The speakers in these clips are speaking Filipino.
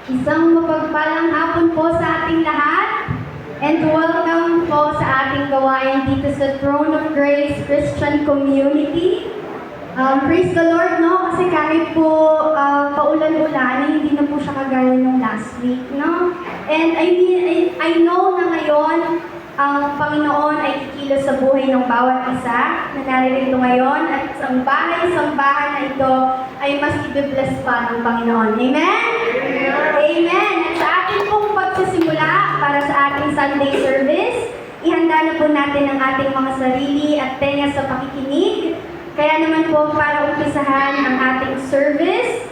Isang mapagpalang hapon po sa ating lahat and welcome po sa ating gawain dito sa Throne of Grace Christian Community. Praise the Lord, no? Kasi kahit po paulan-ulan, hindi na po siya kagaya nung last week, no? And I know na ngayon, ang Panginoon ay kikilos sa buhay ng bawat isa na naririto ngayon at ang bahay-sambahan na ito ay mas i-bless pa ng Panginoon. Amen? Amen! At sa ating pong pagsisimula para sa ating Sunday service, ihanda na po natin ang ating mga sarili at tenga sa pakikinig. Kaya naman po para umpisahan ang ating service,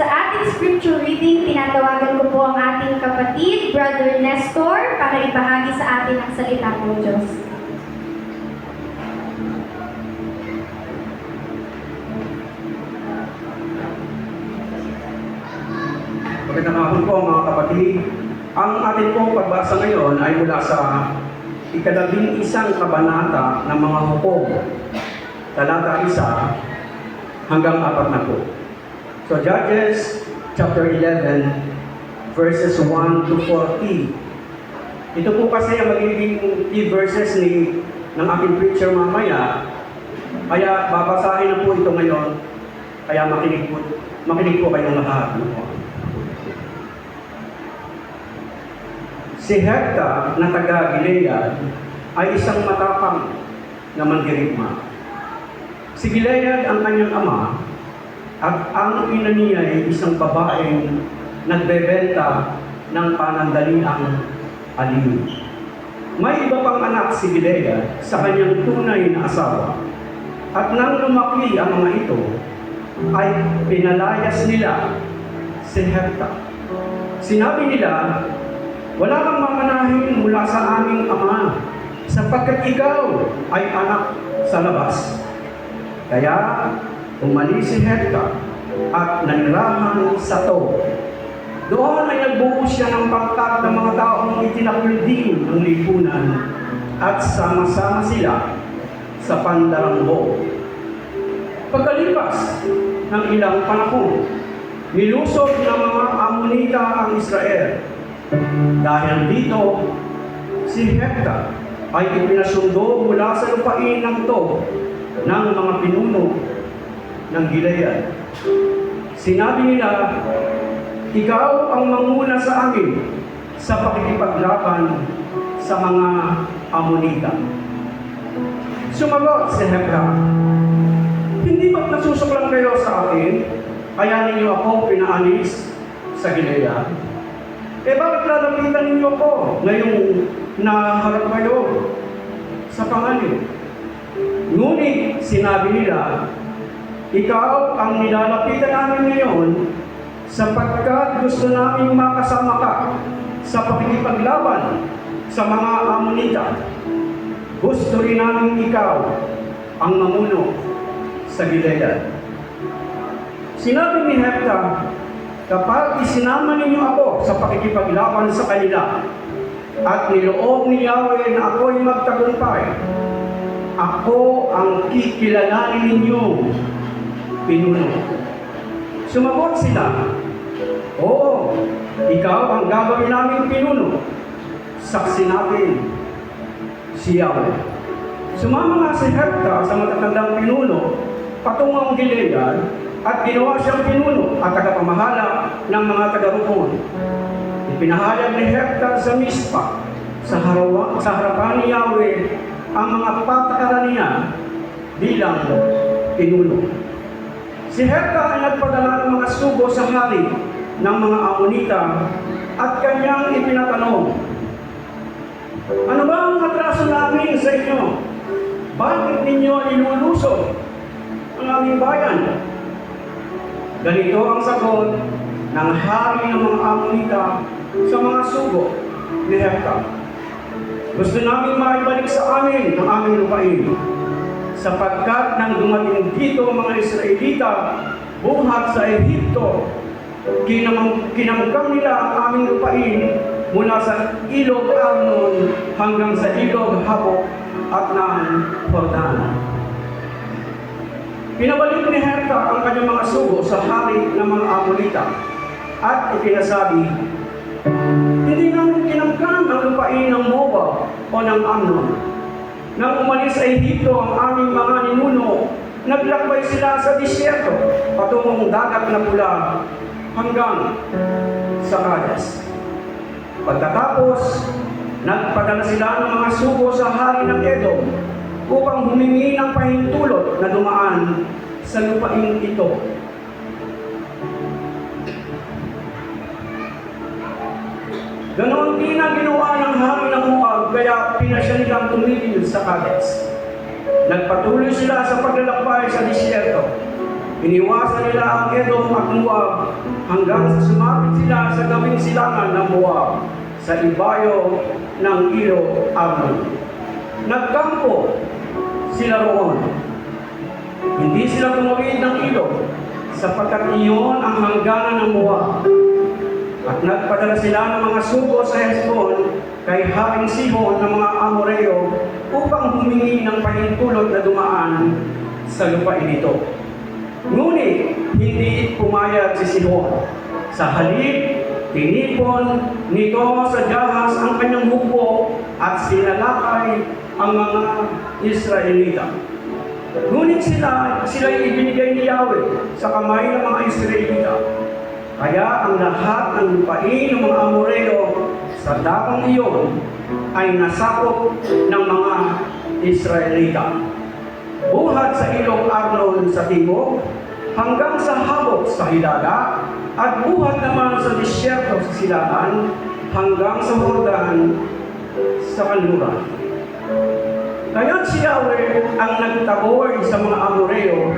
sa ating scripture reading, tinatawagan ko po ang ating kapatid, Brother Nestor, para ibahagi sa atin ang salita ng Diyos. Magandang hapon po mga kapatid. Ang ating pong pagbasa ngayon ay mula sa ika-11 kabanata ng mga Hukog, talata 1 hanggang 4. So Judges chapter 11 verses 1 to 40. Ito po kasi ang magiging key verses ng aking preacher mamaya. Kaya babasahin na po ito ngayon. Kaya makinig po kayong lahat. Si Hekta na taga-Gilead ay isang matapang na mandirigma. Si Gilead ang kanyang ama at ang ina niya ay isang babaeng nagbebenta ng panandaliang aliw. May iba pang anak si Gilead sa kanyang tunay na asawa. At nang lumaki ang mga ito, ay pinalayas nila si Hekta. Sinabi nila, wala kang mamanahin mula sa aming ama, sapagkat ikaw ay anak sa labas. Kaya umalis si Hekta at nanirahan sa To. Doon ay nagbuo siya ng pangkat ng mga taong itinakil din ng lipunan at sama-sama sila sa pandarangbo. Pagkalipas ng ilang panahon, nilusog ng mga Amonita ang Israel. Dahil dito, si Hekta ay ipinasundo mula sa lupain ng To ng mga pinuno ng Gilead. Sinabi nila, ikaw ang manguna sa amin sa pakikipaglaban sa mga Amonita. Sumagot si Hekta, hindi ba't nasusuklan kayo sa akin, kaya ninyo ako pinaalis sa Gilead? Bakit lalapitan ninyo ako ngayong naharap kayo sa panganib? Ngunit sinabi nila, ikaw ang nilalapitan namin ngayon sapagkat gusto namin makasama ka sa pakikipaglaban sa mga Amonita. Gusto rin namin ikaw ang mamuno sa Gilead. Sinabi ni Hekta, kapag isinama ninyo ako sa pakikipaglaban sa kanila at niloob ni Yahweh na ako'y magtagumpay, ako ang kikilalanin ninyo, pinuno. Sumagot sila, oo, ikaw ang gagawin naming pinuno. Saksi natin si Yahweh. Sumama nga si Hekta sa matatandang pinuno patungong Gilead at ginawa siyang pinuno at tagapamahala ng mga taga-rupon. Ipinahayag ni Hekta sa Mispa sa harapan ni Yahweh ang mga patakaran niya bilang pinuno. Si Hekta ay nagpadala ng mga sugo sa hari ng mga Amonita at kanyang itinatanong, ano ba ang atraso namin sa inyo? Bakit ninyo ilulusog ang aming bayan? Ganito ang sagot ng hari ng mga Amonita sa mga sugo ni Hekta. Gusto namin maibalik sa amin ang aming lupain, sapagkat nang dumating dito ang mga Israelita buhat sa Ehipto, kinamkam nila ang aming lupain mula sa ilog Arnon hanggang sa ilog Habok at ng Jordan. Pinabalik ni Hekta ang kanyang mga sugo sa hari ng mga Amonita at ipinasabi, hindi namin kinangkan ang lupain ng Moab o ng Ammon. Nang umalis sa Ehipto ang aming mga ninuno, naglakbay sila sa disyerto patungong dagat na pula hanggang sa Kades. Pagkatapos, nagpadala sila ng mga sugo sa hari ng Edom upang humingi ng pahintulot na dumaan sa lupain ito. Ganoon din ang ginawa ng hari ng Moab, kaya pinasya nilang tumigil sa Kades. Nagpatuloy sila sa paglalakbay sa disyerto. Iniwasan nila ang Edom at Moab hanggang sa sumapit sila sa gawing silangan ng Moab sa ibayo ng ilog Arnon. Nagkampo sila roon. Hindi sila tumawid ng ilog sapagkat iyon ang hangganan ng Moab. At nagpadala sila ng mga sugo sa Hesbon kay Haring Sihon ng mga Amoreo upang humingi ng pahintulot na dumaan sa lupain ito. Ngunit hindi pumayag si Sihon. Sa halip, tinipon nito sa jahas ang kanyang hukbo at sinalakay ang mga Israelita. Ngunit sila ibinigay ni Yahweh sa kamay ng mga Israelita. Kaya ang lahat ng lupain ng mga Amoreo sa dakong iyon ay nasakop ng mga Israelita. Buhat sa ilog Arnon sa timog, hanggang sa habok sa hilaga, at buhat naman sa disyerto sa silangan, hanggang sa Jordan sa kanluran. Kaya si Yahweh ang nagtaboy sa mga Amoreo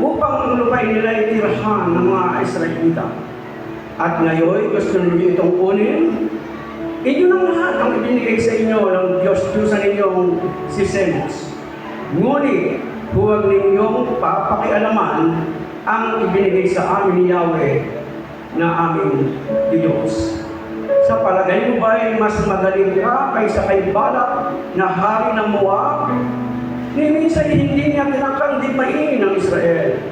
upang ang lupain nila itirhan ng mga Israelita. At ngayon, gusto ninyo itong kunin? Inyo ng lahat ang ibinigay sa inyo ng Diyos-Diyosan ninyong si Semos. Ngunit, huwag ninyong papakialaman ang ibinigay sa amin ni Yahweh na aming Diyos. Sa palagay mo ba'y mas magaling ka kaysa kay Balak na hari ng Moab? Ni minsan hindi niya tinakang dipain ng Israel.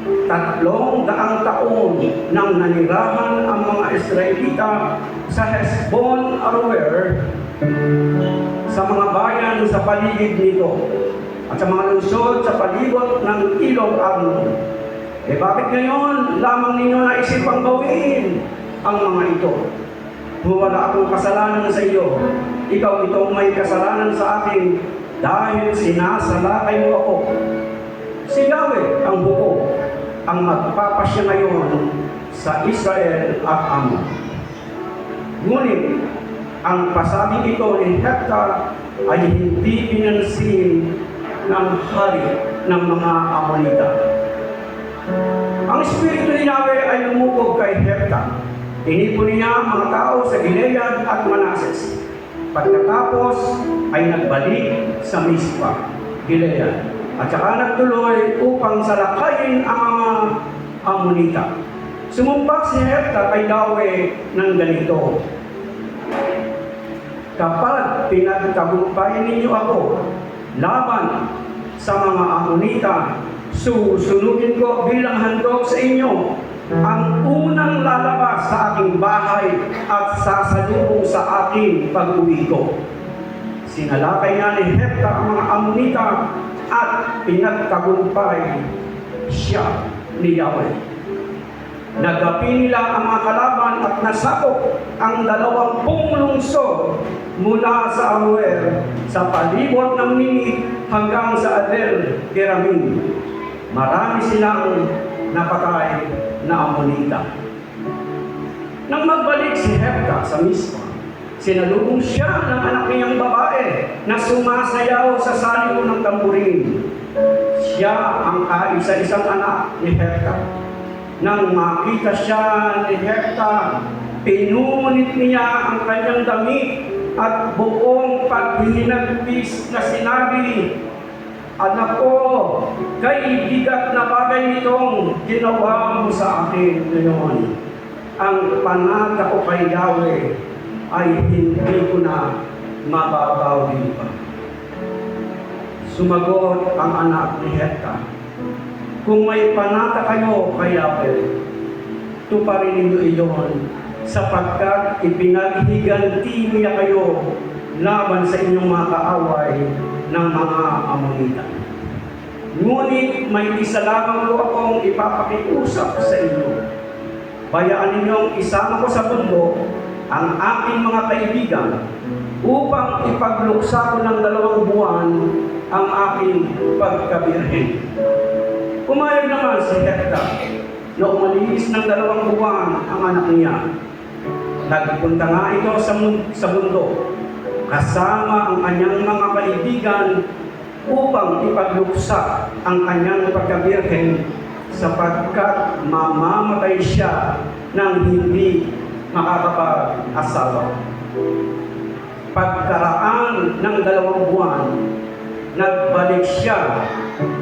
300 taon nang nanirahan ang mga Israelita sa Hesbon Aroer, sa mga bayan sa paligid nito, at sa mga lungsod sa palibot ng ilog Arnon. Bakit ngayon lamang ninyo naisipang gawin ang mga ito? Wala akong kasalanan sa iyo. Ikaw itong may kasalanan sa akin dahil sinasalakay mo ako. Si Yahweh ang buko ang magpapasya ngayon sa Israel at Ammon. Ngunit, ang pasabing ito ni Hepta ay hindi pinansin ng hari ng mga Ammonita. Ang Espiritu ni Yahweh ay lumubog kay Hepta. Tinipon niya ang mga tao sa Gilead at Manases. Pagkatapos ay nagbalik sa Mispa, Gilead. At saka nagtuloy upang salakayin ang mga Ammonita. Sumumpak si Hepta kay Yahweh ng ganito, kapag pinagtagumpayan ninyo ako laban sa mga Ammonita, susunugin ko bilang handog sa inyo ang unang lalabas sa aking bahay at sasalubong sa aking pag-uwi ko. Sinalakay nga ni Hepta ang mga Ammonita at pinagtagumpay siya ni Yahweh. Nagapi nila ang mga kalaban at nasakop ang 20 lungsod mula sa Aroer sa palibot ng Nini hanggang sa Adel Keramim. Marami silang napatay na Ammonita. Nang magbalik si Hepta sa Mispa, sinalubong siya ng anak niyang babae na sumasayaw sa saliw ng tamburin. Siya ang kaisa-isang anak ni Hepta. Nang makita siya ni Hepta, pinunit niya ang kanyang damit at buong paghinagpis na sinabi, anak ko, kay bigat na bagay nitong ginawa mo sa akin ngayon. Ang panata ko kay Yahweh ay hindi ko na mababawi pa. Sumagot ang anak ni Hepta, kung may panata kayo kay Yahweh, tuparin ninyo iyon sapagkat ipinaghiganti niya kayo laban sa inyong mga kaaway ng mga Amonita. Ngunit may isa lamang po akong ipapakiusap sa inyo. Bayaan ninyong isama ko sa mundo ang aking mga kaibigan upang ipagluksa ko ng 2 buwan ang aking pagkabirhen. Pumayag naman si Hector na umalis ng 2 buwan ang anak niya. Nagpunta nga ito sa mundo kasama ang kanyang mga kaibigan upang ipagluksa ang kanyang pagkabirhen sapagkat mamamatay siya nang hindi makakapag-asawa. Pagkaraan ng 2 buwan, nagbalik siya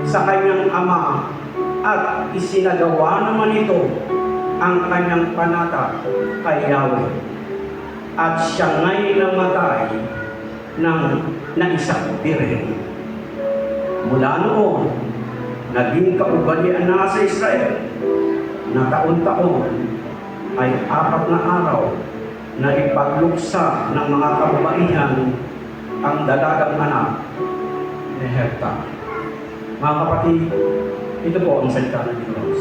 sa kanyang ama at isinagawa naman ito ang kanyang panata kay Yahweh. At siya nga'y namatay ng naisang birhen. Mula noon, naging kaugalian na sa Israel na taon-taon ay 4 na araw na ipagluksa ng mga kababaihan ang dalagang anak ni Hector. Mga kapatid, ito po ang salita ng Diyos.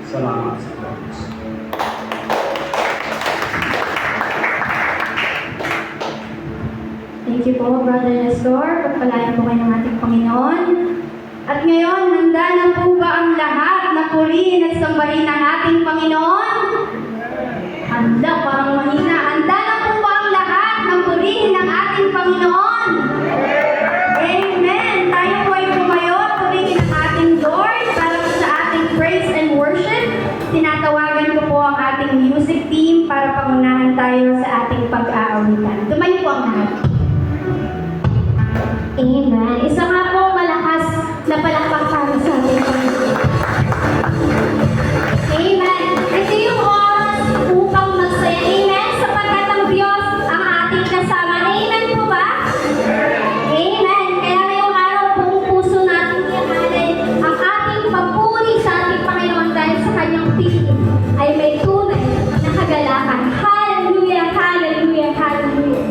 Salamat sa Diyos. Thank you po, Brother Nestor. Pagpalain po kayo ng ating Panginoon. At ngayon, handa na po ba ang lahat na purihin at sambahin ng ating Panginoon? Handa, parang mahina. Handa na po ba ang lahat na purihin ng ating Panginoon? Amen! Tayo po ay tumayo at purihin ang ating Lord para po sa ating praise and worship. Tinatawagan ko po ang ating music team para pangunahan tayo sa ating pag-aawitan. Tumayo po ang lahat. Amen. Isa nga po malakas na palakpak para sa ating Panginoon. Amen. Ito yung oras upang magsaya. Amen. Sapagkat ang Diyos ang ating kasama. Amen po ba? Amen. Kaya ngayong araw buong puso natin ihalin ang ating papuri sa ating Panginoon dahil sa kanyang piling ay may tunay na kagalakan. Hallelujah! Hallelujah! Hallelujah!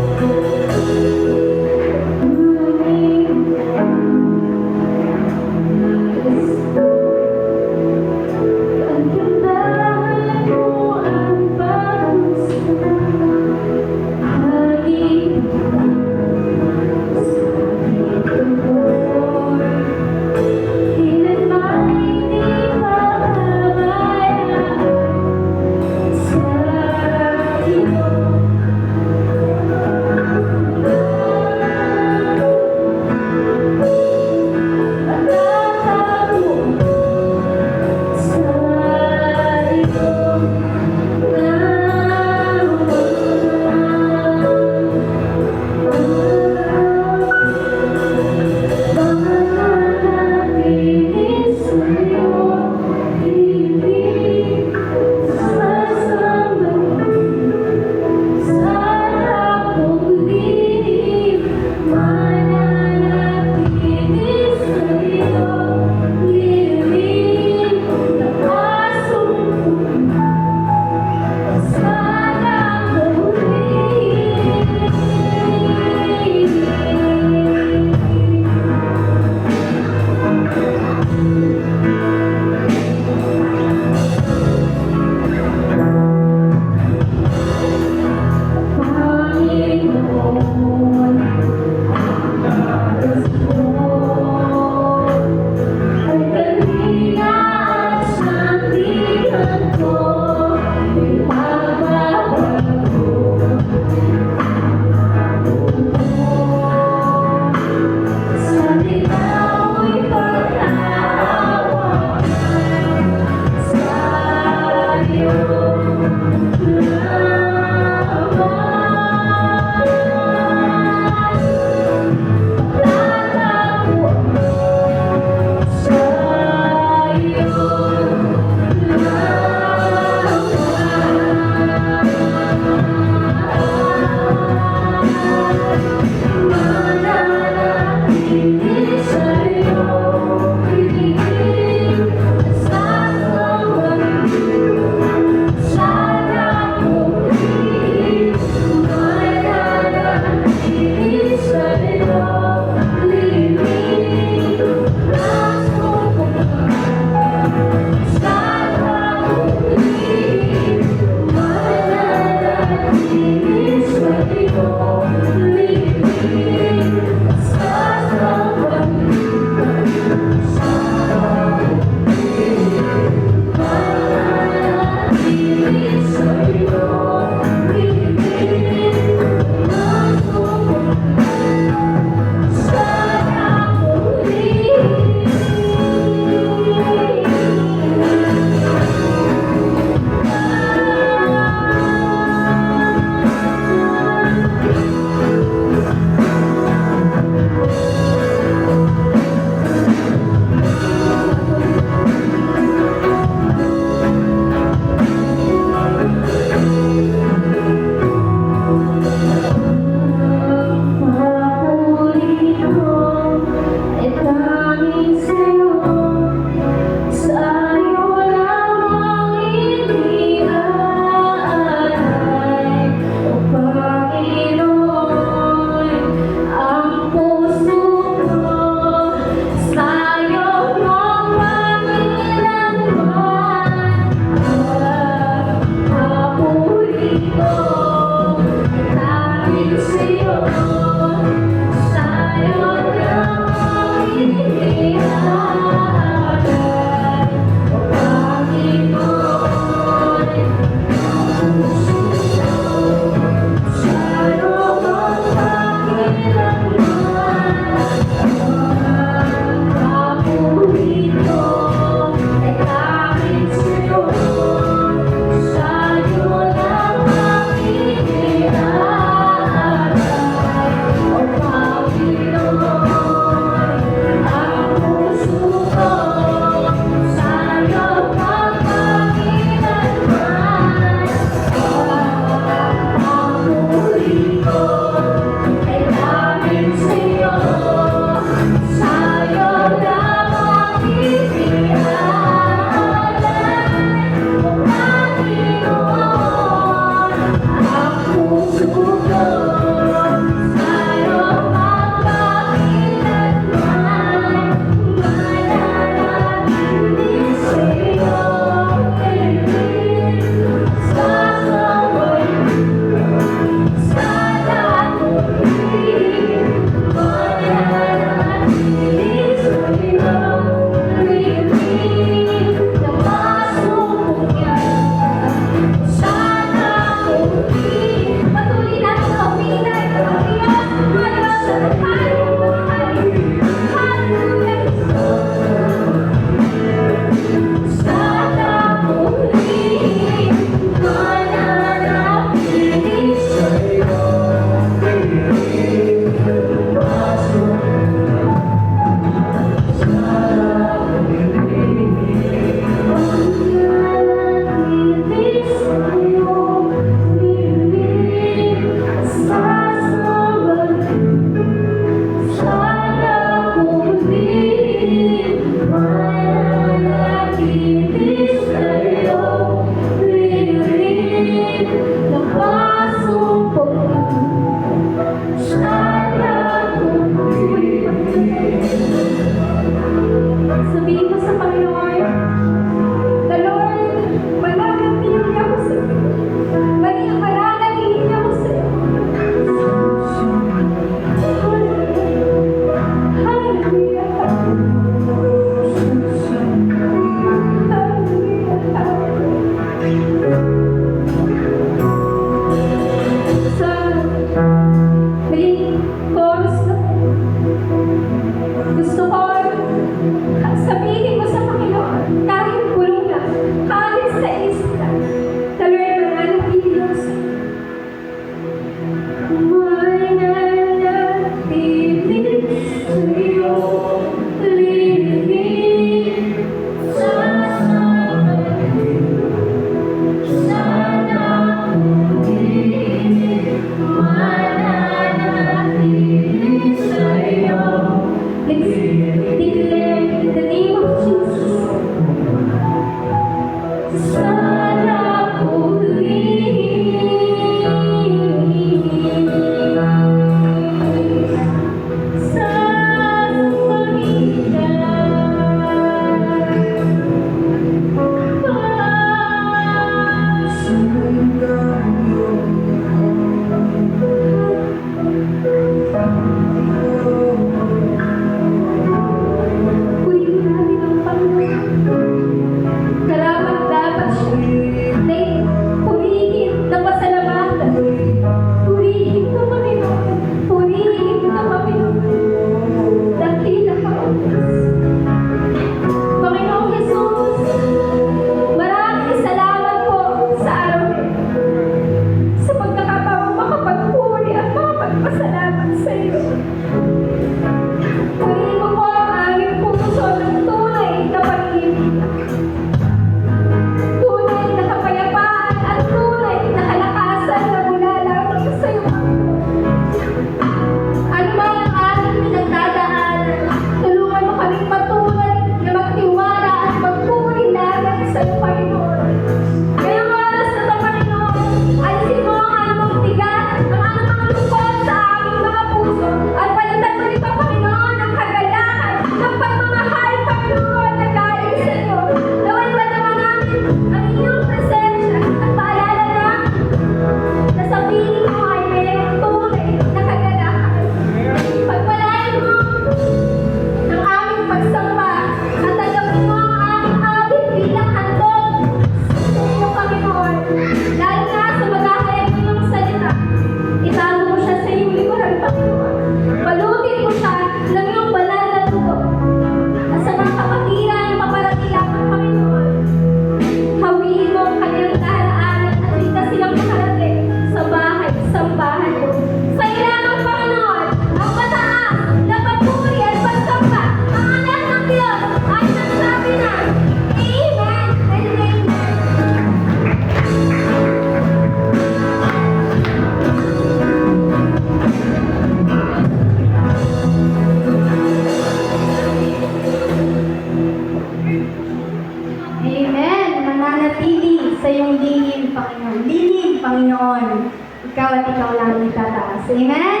yung lihim, Panginoon. Lihim, Panginoon. Ikaw at ikaw lang itataas. Amen?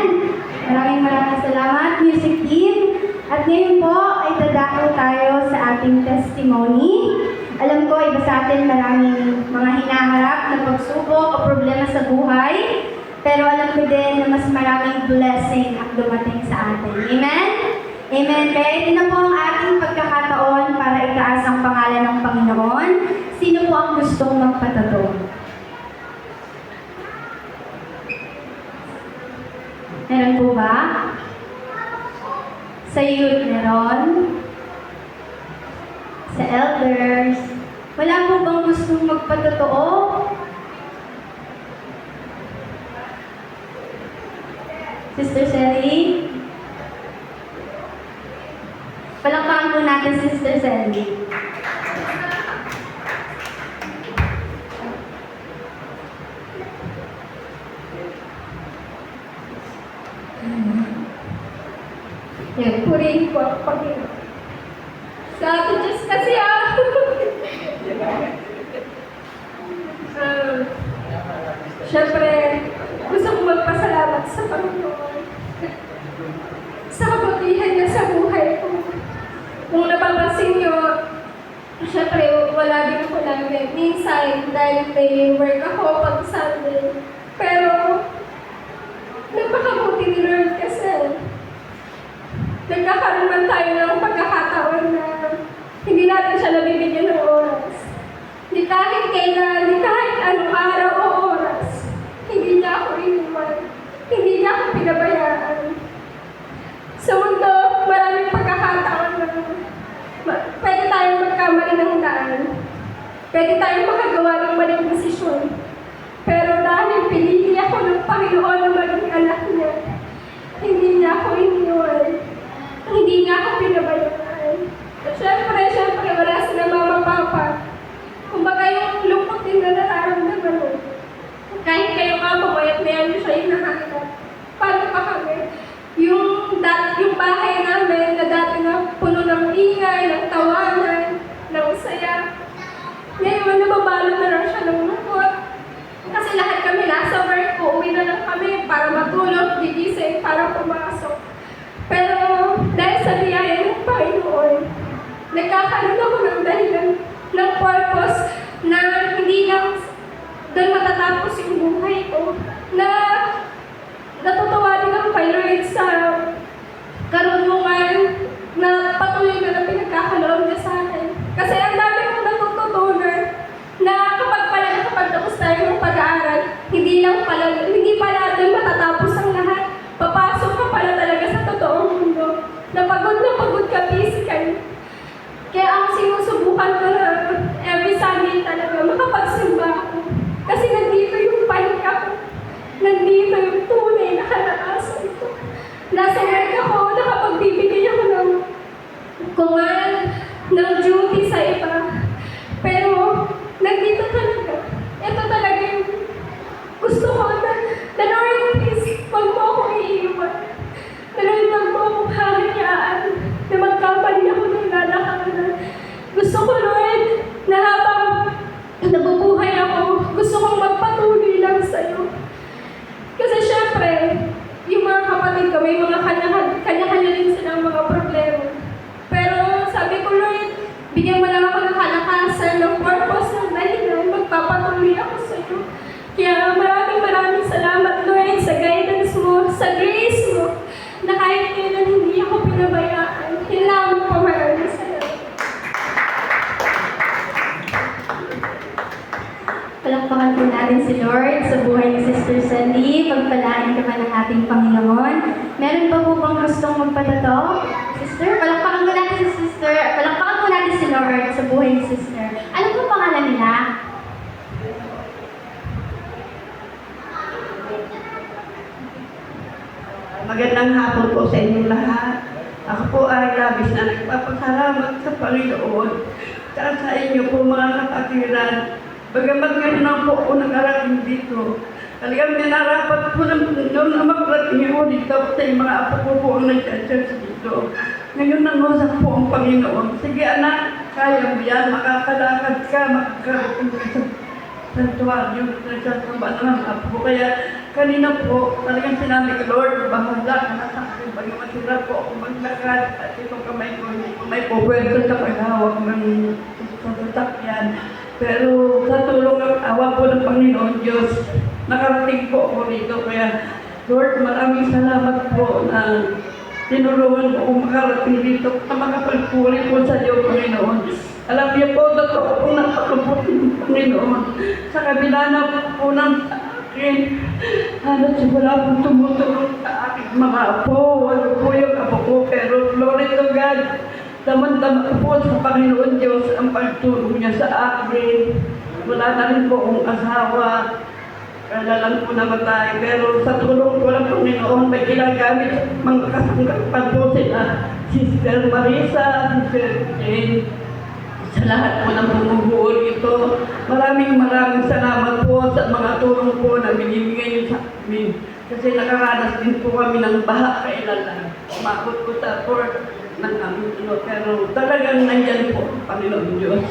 Maraming salamat, music team. At ngayon po ay dadako tayo sa ating testimony. Alam ko, iba sa atin maraming mga hinaharap na pagsubok o problema sa buhay. Pero alam ko din na mas maraming blessing ang dumating sa atin. Amen? Amen. Kaya ito na po ang ating pagkakataon para itaas ang pangalan ng Panginoon. Sino po ang gustong magpatato? Meron po ba? Sa youth meron? Sa elders? Wala po bang gustong magpatotoo? Sister Sally? Palakpakan po natin si Sister Sally. Yan, purihin ko ang Panginoon. Sa ating Diyos kasi Siyempre, gusto kong magpasalamat sa Panginoon sa kabutihan niya sa buhay ko. Kung napapansin niyo, siyempre, wala din ako namin. Minsan, dahil may work ako pag Sunday. Pero, napakabuti ni Lord kasi nagkakaroon man tayo ng pagkakataon na hindi natin siya nabibigyan ng oras. Di kahit kailan, di kahit anong araw o oras, hindi niya ako iniwan. Hindi niya ako pinabayaan. Sa mundo, maraming pagkakataon na pwede tayong magkamali ng daan. Pwede tayong makagawa ng maling desisyon. Pero dahil pinili ako ng Panginoon na maging anak niya, hindi niya ako iniwan. Hindi niya ako pinabayaan. At syempre, wala sila mama, papa. Kumbaga yung lungkot din na nararamdaman mo. Kahit kayo ka, mabayat na yan siya hinahanap. Paano pa kami? Yung bahay namin na dati na puno ng ingay, ng tawanan, ng saya. Ngayon, nababalo na lang siya ng lungkot. Kasi lahat kami nasa work, uuwi na lang kami para matulog, gigising, para pumasok. Pero dahil sa biyaya ng Panginoon, nagkakaroon ako ng dahilan, ng purpose na hindi lang doon matatapos yung buhay ko, na natutuwa din ako kay Lord sa karunungan na patuloy na pinagkakaloob niya sa akin. Kasi ang dami kong natututunan na kapag tapos tayo ng pag-aaral, hindi pala doon matatapos ang lahat. Papasok ka pala talaga sa totoong mundo. Na pagod ka physically. Kaya ang sinusubukan ko na every Sunday talaga, makapagsimba ako. Kasi nandito yung pahinga ko. Nandito yung tunay na kalakasan ko. Nasa work ako, nakapagbibigay ako ng command, ng duty sa iba. Pero, nandito talaga. Ito talaga yung gusto ko na Lord, please, huwag mo ako iiwan. Lord, huwag mo akong hahayaan na magkamali ako ng lalakaran. Gusto ko, Lord, na habang nabubuhay ako, gusto kong magpatuloy lang sa'yo. Kasi syempre, yung mga kapatid ko, may mga kanya-kanya din silang mga problema. Pero sabi ko, Lord, bigyan mo lang ako ng kalakasan, ng purpose, ng dahilan, magpapatuloy ako sa'yo. Kaya maraming salamat, Lord, sa guidance mo, sa grace mo, na kahit kailan hindi ako pinabayaan. Kailangan ko maraming salamat. Palakpakan po natin si Lord sa buhay ni Sister Sandy. Pagpalain naman ng ating Panginoon. Meron pa po bang gustong magpatato? Sister, palakpakan po natin si Sister. Palakpakan po natin si Lord sa buhay ni Sister. Ano po pangalan nila? Magandang hapon po sa inyong lahat. Ako po ay labis na nagpapasalamat sa Panginoon at sa inyo po mga kapatiran. Bagamat ngayon na po ako nakarating dito, talagang minarapat po ng Panginoon na makarating ako dito sa mga apo ko po ang nag-church dito. Ngayon nangusap po ang Panginoon. Sige anak, kaya mo yan, makakalakad ka, makakarating ka santuario, nagsasamba ng mga apo. Kaya kanina po, talagang sinabi ko, Lord, bahala ka na sa akin. Bagay masira po ako maglakad at itong kamay ko, hindi ko may puwersa sa paghawak ng sasakyan. Pero sa tulong at awa po ng Panginoon Diyos, nakarating po ako rito. Kaya, Lord, maraming salamat po na tinulungan mo kung makarating dito na makapagpuri po sa Diyos, Panginoon. Alam niyo po, totoo po napakabot ng Panginoon. Sa kabila na po ng akin, halos wala pong tumutulong sa aking mga apo. Ano po yung apo ko, pero glory to God. Damang-dama po sa Panginoon Diyos ang pagtulong niya sa akin. Wala na rin po akong asawa. Kaya lang po namatay. Pero sa tulong po ng Panginoon, may ginagamit mga kasangkapan po sila. Sister Marisa, Sister Jane, sa lahat po ng bumubuo ito. Maraming salamat po sa mga tulong po na binibigay niyo sa amin. Kasi nakaranas din po kami ng baha kailan lang. Umakot po sa port ng aming pero talagang nandyan po, Panginoon Diyos.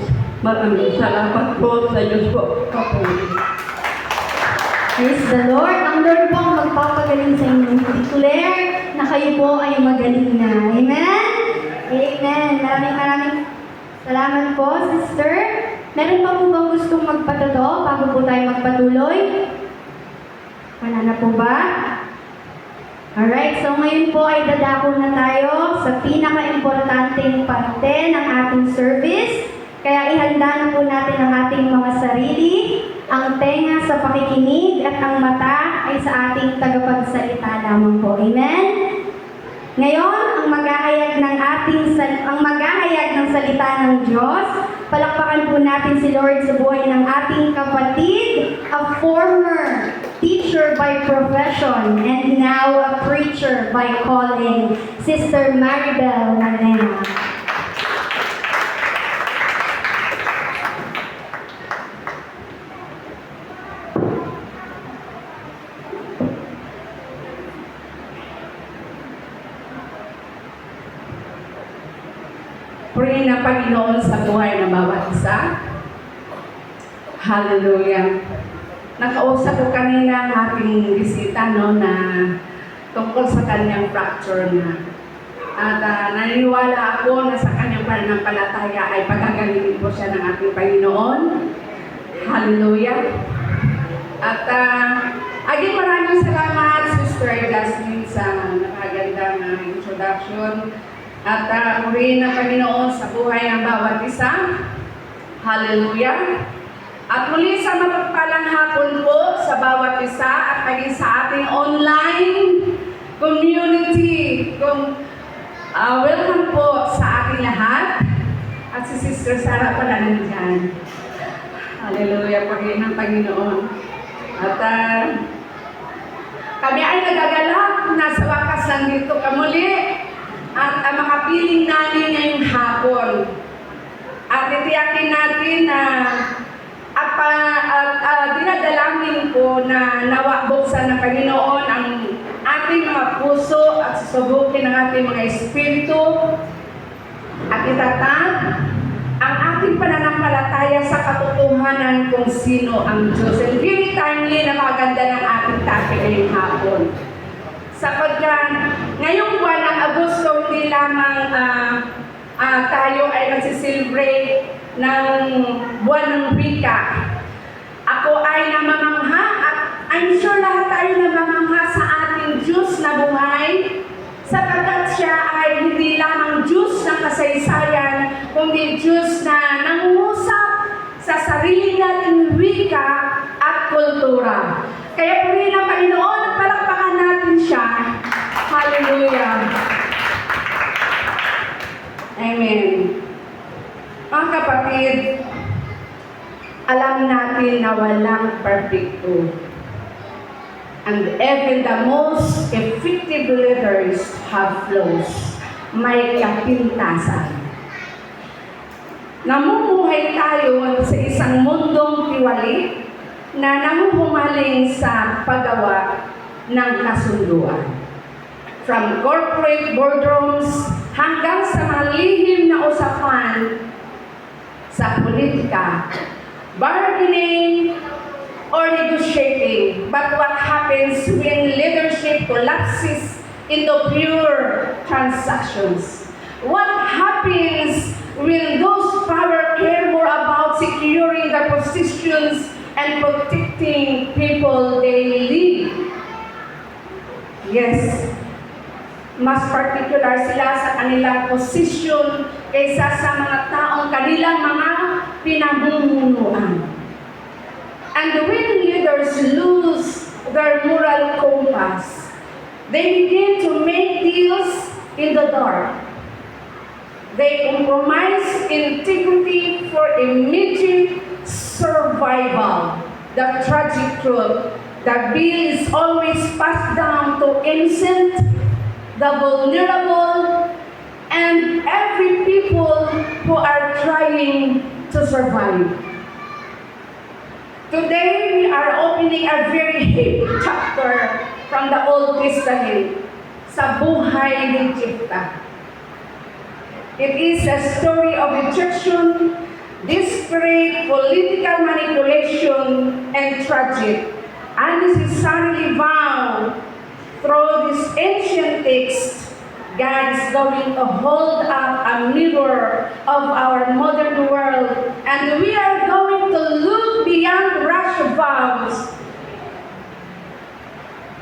Maraming salamat po sa Diyos po. Kapuli. Praise the Lord. Ang Lord po ang magpapagaling sa inyo. Declare na kayo po ay magaling na. Amen? Amen. Maraming salamat po, sister. Meron pa po bang gustong magpatuto bago po tayo magpatuloy? Wala na po ba? Alright, so ngayon po ay dadako na tayo sa pinaka-importanteng parte ng ating service. Kaya ihanda na po natin ang ating mga sarili, ang tenga sa pakikinig at ang mata ay sa ating tagapagsalita lamang po. Amen? Ngayon, ang maghahayag ng salita ng Diyos, palakpakan po natin si Lord sa buhay ng ating kapatid, a former teacher by profession and now a preacher by calling, Sister Maribel Manena. Purihin ang Panginoon sa buhay ng bawat isa. Hallelujah. Nakausap ko kanina ang ating bisita na tungkol sa kanyang fracture na. At naniniwala ako na sa kanyang pananampalataya ay pagagalingin po siya ng ating Panginoon. Hallelujah. At again, maraming salamat, Sister Jasmine, sa napakagandang introduction. At purihin ang Panginoon sa buhay ng bawat isa. Hallelujah. At muli sa mapagpalang hapon po sa bawat isa at maging sa ating online community. Welcome po sa ating lahat. At si Sister Sarah pala nandyan. Hallelujah. Purihin ang Panginoon. At kami ay nagagalak. Nasa wakas lang dito kamuli. At makapiling namin ngayong hapon. At itiyakin natin na dinadalangin ko na nawa buksan ng Panginoon ang ating mga puso at susubukin ng ating mga espiritu at itatag ang ating pananampalataya sa katotohanan kung sino ang Diyos. And very timely na maganda ng ating topic ngayong hapon. Sapagkat ngayong buwan ng Agosto, hindi lamang tayo ay nagsiselebrate ng buwan ng wika. Ako ay namamangha at I'm sure lahat tayo namamangha sa ating Diyos na buhay sapagkat siya ay hindi lamang Diyos ng kasaysayan kundi Diyos na nangungusap sa sarili nating wika at kultura. Kaya purihin ang Panginoon at palakpakan natin siya. Hallelujah. Amen. Mga kapatid, alam natin na walang perfecto. And even the most effective letters have flaws. May kapintasan. Namumuhay tayo sa isang mundong tiwali na namuhumaling sa paggawa ng kasunduan. From corporate boardrooms hanggang sa mga lihim na usapan sa politika, bargaining, or negotiating, but what happens when leadership collapses into pure transactions? What happens when those power care more about securing their positions and protecting people they lead? Yes, mas particular sila sa kanilang posisyon kaysa sa mga taong kanilang mga pinamumunuan. And when leaders lose their moral compass, they begin to make deals in the dark. They compromise integrity for immediate survival. The tragic truth, the bill is always passed down to innocent, the vulnerable, and every people who are trying to survive. Today, we are opening a very heavy chapter from the Old Testament sa buhay ni Jephthah. It is a story of rejection, desperate political manipulation, and tragic, unnecessarily vow. Through this ancient text, God is going to hold up a mirror of our modern world, and we are going to look beyond rash vows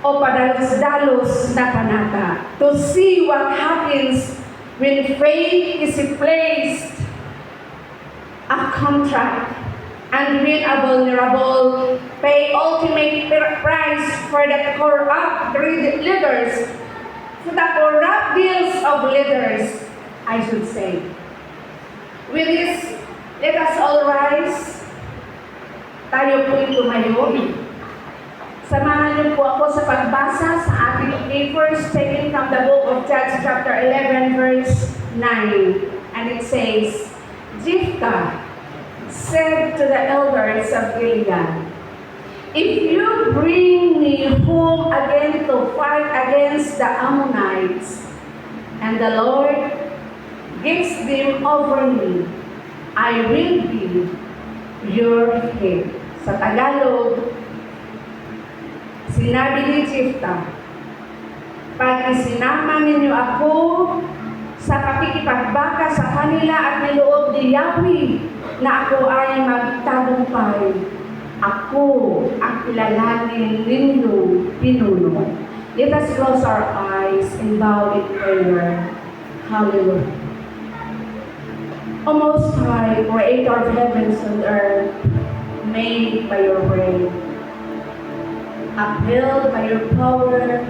o padalos-dalos na panata to see what happens when faith is replaced a contract, and when a vulnerable pay ultimate price for the corrupt leaders, for the corrupt deals of leaders, I should say. With this, let us all rise. Tayo po'y tumayo. Samahan niyo po ako sa pagbasa sa ating papers taken from the book of Judges chapter 11 verse 9. And it says, Jephthah said to the elders of Gilead, if you bring me home again to fight against the Ammonites, and the Lord gives them over me, I will be your head. Sa Tagalog, sinabi ni Jephthah, pag isinama ninyo ako sa pakikipagbaka sa kanila at niloob ni Yahweh na ako ay magtagumpay, ako ang kilalanin ninyo pinuno. Let us close our eyes and bow in prayer. Hallelujah. O Most High, Creator of heavens and earth, made by your reign, upheld by your power,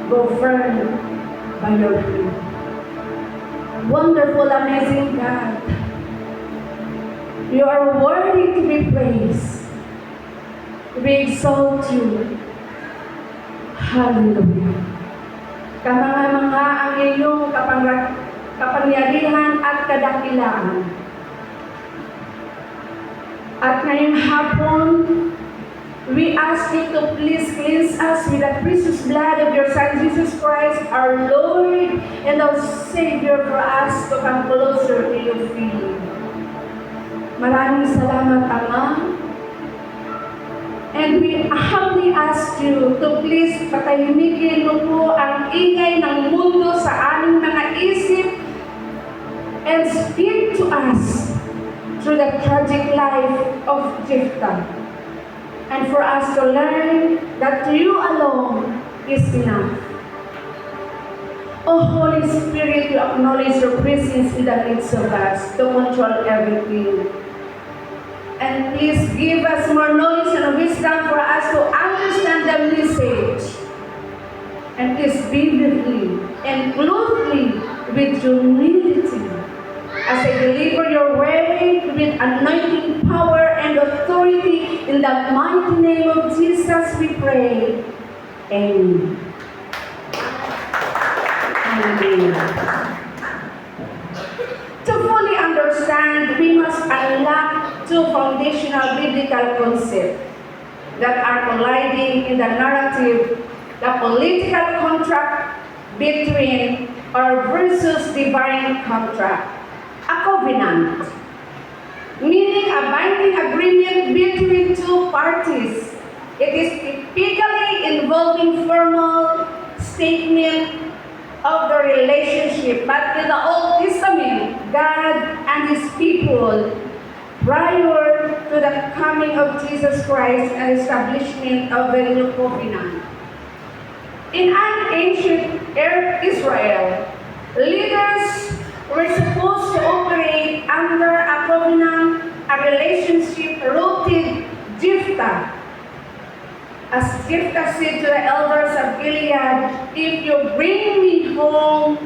governed by your will. Wonderful, amazing God, you are worthy to be praised. We exalt you. Hallelujah. Kamangha-mangha ang iyong kapangyarihan at kadakilaan. At ngayong hapon, we ask you to please cleanse us with the precious blood of your Son, Jesus Christ, our Lord and our Savior, for us to come closer to your feet. Maraming salamat, Ama. And we humbly ask you to please patahimikin mo po ang ingay ng mundo sa aming mga isip and speak to us through the tragic life of Jephthah. And for us to learn that you alone is enough. Oh Holy Spirit, we acknowledge your presence in the midst of us to control everything. And please give us more knowledge and wisdom for us to understand the message. And please be with me and clothe me with humility as I deliver your word with anointing power and authority. In the mighty name of Jesus we pray. Amen. Hallelujah. To fully understand, we must unlock two foundational biblical concepts that are colliding in the narrative: the political contract between or versus divine contract. A covenant, meaning a binding binding agreement between two parties. It is typically involving formal statement of the relationship. But in the Old Testament, God and His people, prior to the coming of Jesus Christ and establishment of the new covenant. In an ancient Israel, leaders were supposed to operate under a covenant, a relationship rooted Jephthah. As Jephthah said to the elders of Gilead, if you bring me home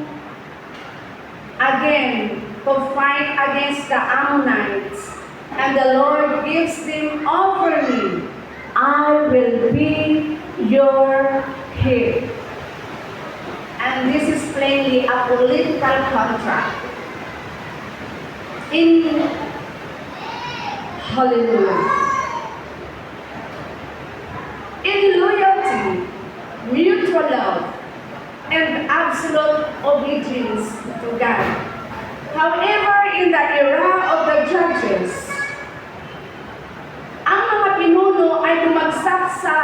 again to fight against the Ammonites, and the Lord gives them over me, I will be your head. And this is plainly a political contract. In Hallelujah. In loyalty, mutual love, and absolute obedience to God. However, in the era of the judges, ang mga pinuno ay bumagsak sa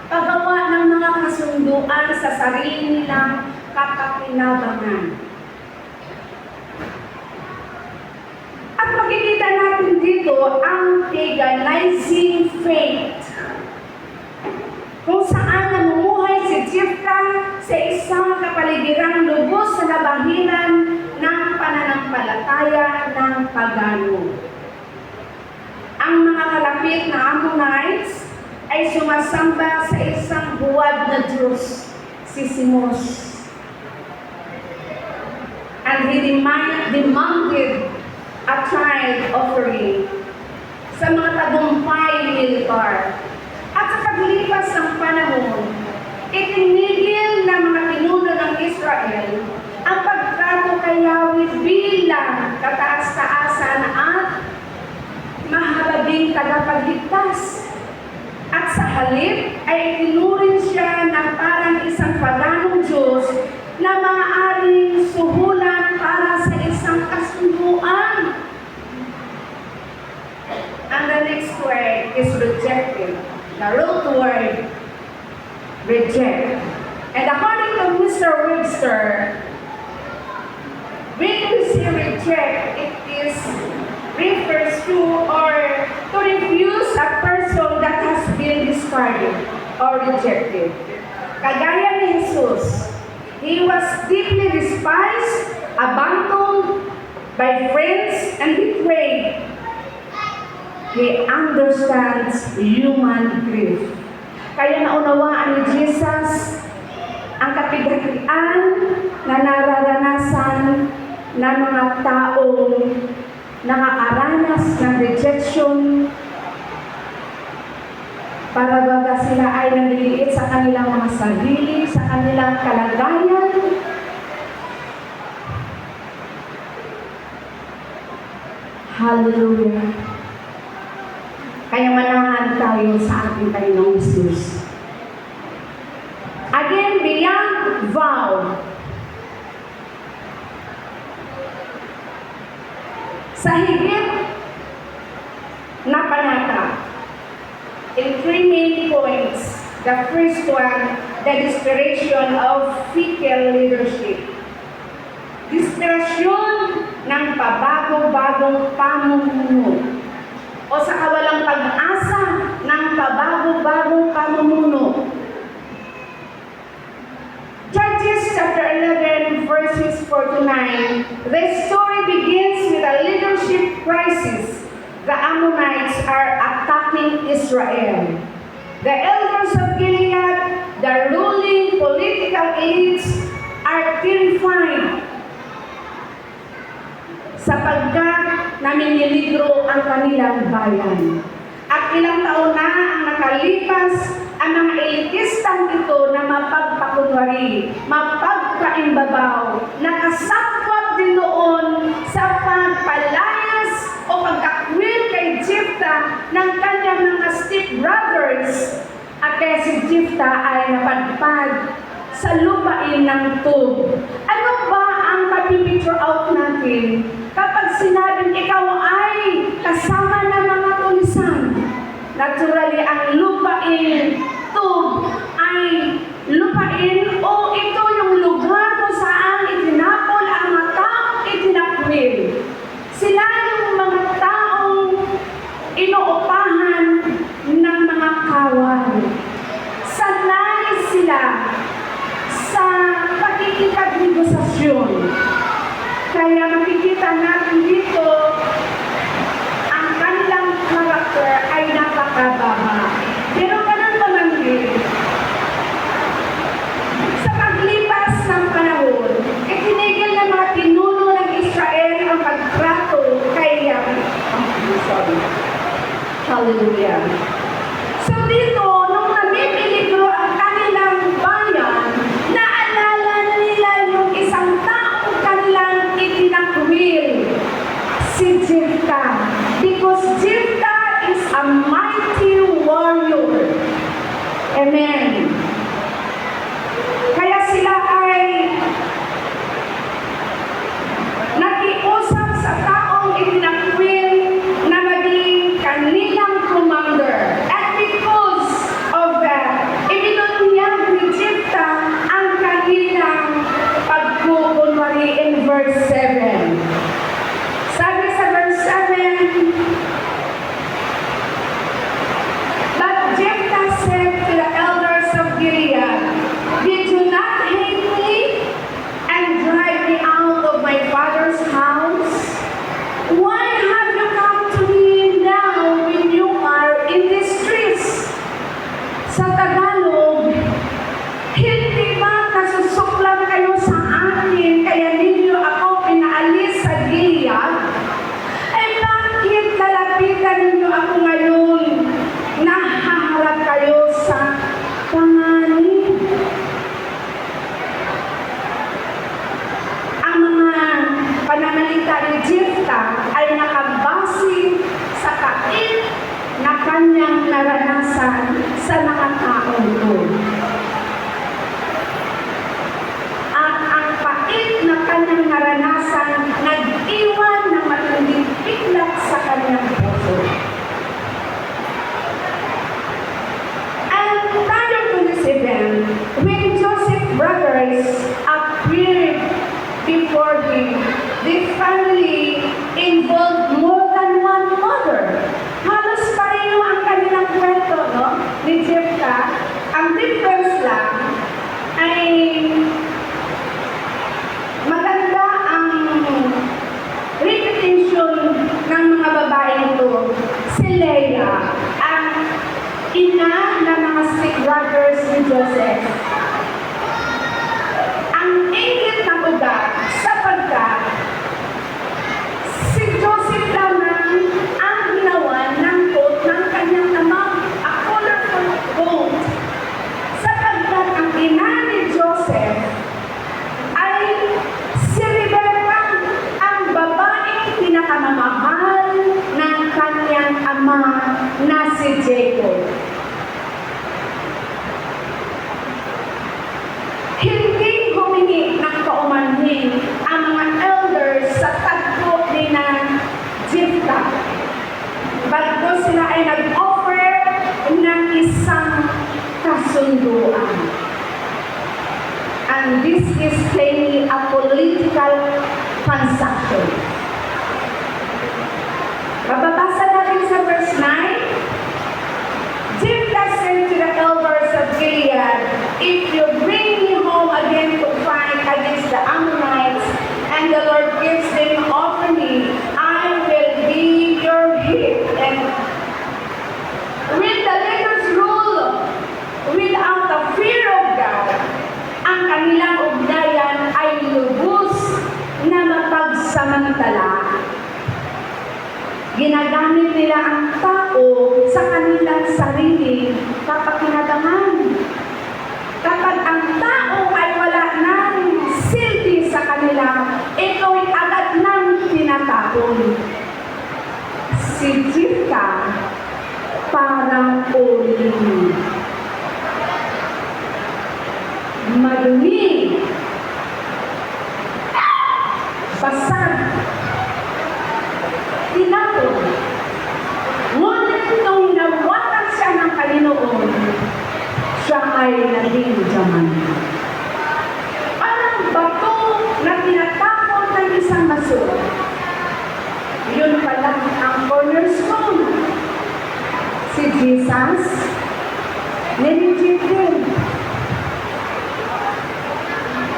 paggawa ng mga kasunduan sa sarili nilang kapakinabangan. At makikita natin dito ang paganizing faith, kung saan namumuhay si Jephthah sa isang kapaligirang lubos sa labahinan ng pananampalataya ng pagano. Ang mga kalapit na Ammonites ay sumasamba sa isang buwad na Diyos, si Simos. And he demanded a child offering sa mga tagumpay militar. At sa paglipas ng panahon, itinigil ng mga pinuno ng Israel ang pagtrato kay Yahweh bilang kataas-taasan at mahabaging tagapagligtas. At sa halip ay itinuring siya ng parang isang paganong Diyos na maaaring suhulan para sa isang kasunduan. And the next word is rejected. The root word, reject. And according to Mr. Webster, when we say reject, it is refers to or to refuse a person that has been discarded or rejected. Kagaya ni Jesus, He was deeply despised, abandoned by friends, and betrayed. He understands human grief. Kaya naunawaan ni Jesus ang kapighatian na nararanasan ng mga taong nakakaranas ng rejection para baga sila ay nanliliit sa kanilang mga sarili, sa kanilang kalagayan. Hallelujah. Kaya manahan tayo sa ating Panginoong Jesus. Again, beyond vow. Sa higit na panata, in three main points. The first one, the desperation of fickle leadership. Desperasyon ng pabago-bagong pamumuno o sa kawalang pag-asa ng pabago-bagong pamumuno. Judges chapter 11 verses 4 to 9, the story begins with a leadership crisis. The Ammonites are attacking Israel. The elders of Gilead, the ruling political elites, are terrified sapagkat namimiligro ang kanilang bayan. At ilang taon na ang nakalipas, ang mga elitistang ito na mapagpakunwari, mapagpaimbabaw, nakasapwat din doon sa pagpalayas o pagkakwil kay Jephthah ng kanyang mga stepbrothers. At kaya si Jephthah ay napadpad sa lupain ng Tob. Ano ba ang pipicture out natin kapag sinabing ikaw ay kasama ng mga ang lupain tub ay lupain o ito yung lugar kung saan itinapon ang mga taong itinakwil. Sila yung mga taong inuupahan ng mga kawan. Sanay sila sa pakikipagnegosasyon. Kaya makikita natin dito, ang kanilang karakter ay napakababa. Pero ganun naman din, sa paglipas ng panahon, itinigil ng mga pinuno ng Israel ang pagtrato kay Yahweh. Hallelujah. So dito, nung namipiligro ang kanilang bayan, naalala nila yung isang taong kanilang itinakwil, si Jephthah. Because Jephthah is a mighty warrior. Amen. Kaya sila ay nakiusap sa taong itinakwil na maging kanilang commander. And because of that, ibinunyag ni Jephthah ang kanilang pagkukunwari in verse 7. Sabi sa verse 7, but Jephthah said to the elders of Gilead, did you not hate me and drive me out of my father's house? Why have you come to me now when you are in distress? Sa Tagalog, hindi ba kasusuklan kayo sa akin kaya ninyo ako pinaalis sa Gilead? Eh bakit lalapitan ninyo ako ngayon? Nahaharap kayo sa panganib. Ang mga pananalita ni Jephthah ay nakabase sa kait na kanyang naranasan sa mga taong ito. At ang pait na kanyang naranasan nag-iwan ng matinding piklat sa kanyang puso. And tayo 27, when Joseph's brothers appeared before him, the family involved more than one mother. Halos pareho ang kanilang kwento, no? Ni Jephthah. Ang difference lang ay maganda ang repetition ng mga babae ito. Si Leah, ang ina ng mga stepbrothers ni Joseph. Ang ingit ng ugat sapagkat si Joseph lamang ang ginawa ng coat ng kanyang ama, a colorful coat. Sapagkat ang ina ni Joseph ay si Rebecca, ang babaeng pinakamamahal ng kanyang ama na si Jacob. Hindi humingi ng paumanhin ang mga elders sa tagpo ni na Jephthah. Bago sila ay nag-offer ng isang kasunduan. And this is plainly a political transaction. Mababasa natin sa verse 9. Jephthah said to the elders of Gilead, if you bring me home again to fight against the Ammonites, and the Lord gives them over me, I will be your head. And with the leaders rule without the fear of God, ang kanilang ugnayan ay lubos na mapagsamantala. Ginagamit nila ang tao sa kanilang sariling kapakinabangan. Kapag ang tao ay wala ng silbi sa kanila, ito'y agad nang tinatapon. Si Jephthah parang uling. Madumi, basag, tinapon. Ngunit nung nawalan siya ng Yun pala ang cornerstone. Si Jesus, niligid din.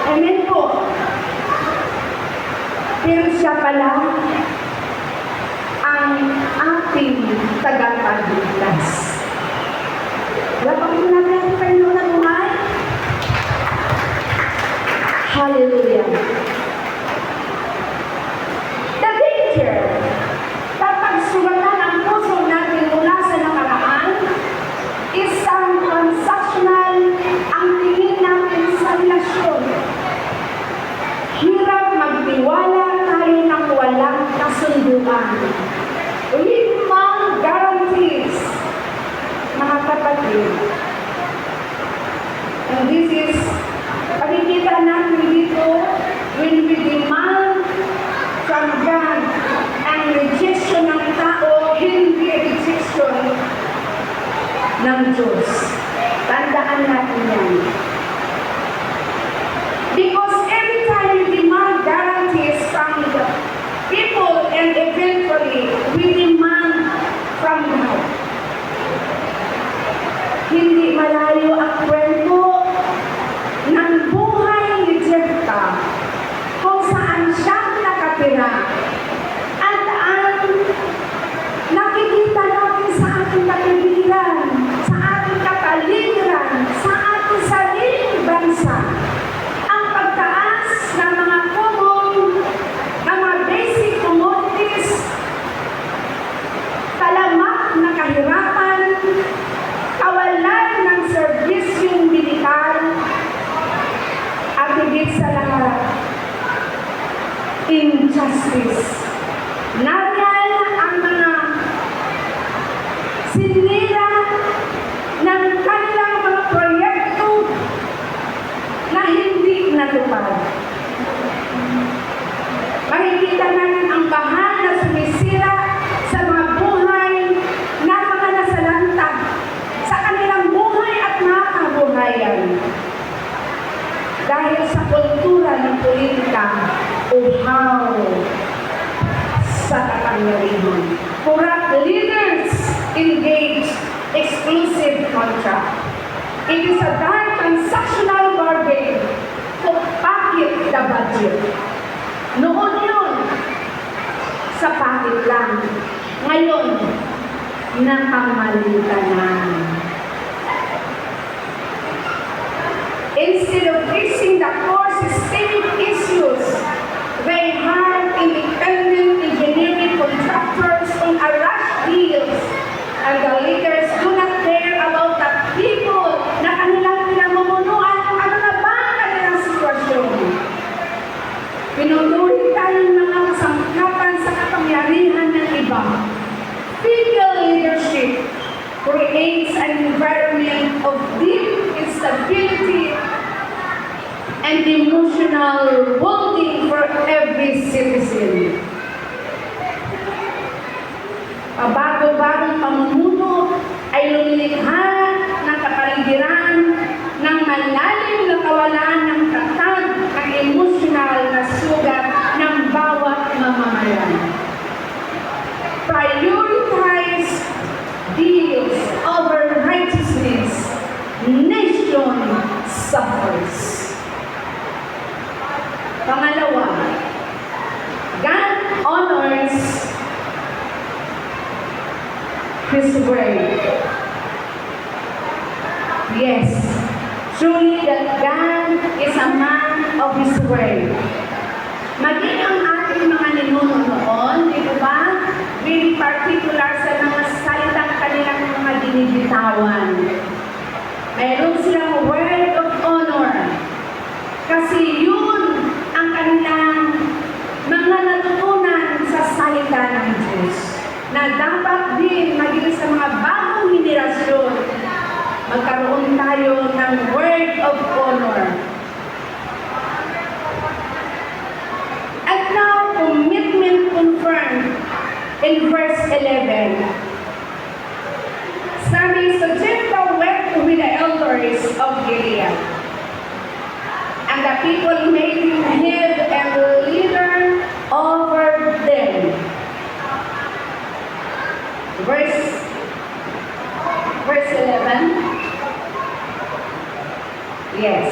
Amen po. Pero siya pala ang ating tagapagligtas. Wala pa po natin ang Panginoon na buhay? Hallelujah. The danger, kapag sumatan ang puso natin mula sa nakaraan, isang transactional ang tingin natin sa relasyon. Hirap magtiwala tayo ng walang kasunduan. Limang guarantees, mga kapatid. And this is, pakikita natin dito, when we demand from God ang rejection ng tao, hindi rejection ng Diyos. Tandaan natin yan. Because every time we demand guarantees from the people and eventually we demand from God. Hindi malayo ang kwento ng buhay ni Jephthah kung saan siya nakatira. At ang nakikita natin sa ating kapaligiran, sa ating kapaligiran, sa ating sariling bansa, ang pagtaas ng mga basic commodities, talamak na kahirapan, kawalan ng serbisyong militar, at higit sa lahat, injustice. Nariyan ang mga sinira ng kanilang mga proyekto na hindi natupad. Makikita natin ang baha na sumisira sa mga buhay na mga nasalanta sa kanilang buhay at mga kabuhayan. Dahil sa kultura ng politika, uhaw sa kapangyarihan. Corrupt leaders engage exclusive contract. It is a dark transactional bargain to pocket the budget. Noon yun, sa pocket lang. Ngayon, nakamalitan na. Instead of fixing the core systemic issues, they hire independent engineering contractors on a rush deals, and the leaders do not care about the people na kanilang pinamumunuan kung ano na ba ang kanilang sitwasyon. Pinunuri tayo ng mga kasangkapan sa kapangyarihan ng iba. Feeble leadership creates an environment of deep instability and emotional wounding for every citizen. Pabago-bagong pamumuno ay lumilikha ng kapaligiran ng malalim na kawalan ng tatag ng emotional na sugat ng bawat mamamayan. Prioritize deals over righteousness. Nation suffers. Pangalawa, God honors His word. Yes, truly that God is a man of His word. Maging ang ating mga ninuno noon, di ba? Very particular sa mga salitang kanilang mga dinibitawan. Mayroon silang word of honor. Kasi yun ang kanilang mga natutunan sa salita ng Diyos. Na dapat din maging sa mga bagong henerasyon, magkaroon tayo ng word of honor. At now, commitment confirmed in verse 11. Sabi, so Jephthah went with the elders of Gilead. And the people made him head and leader over them. 11. Yes.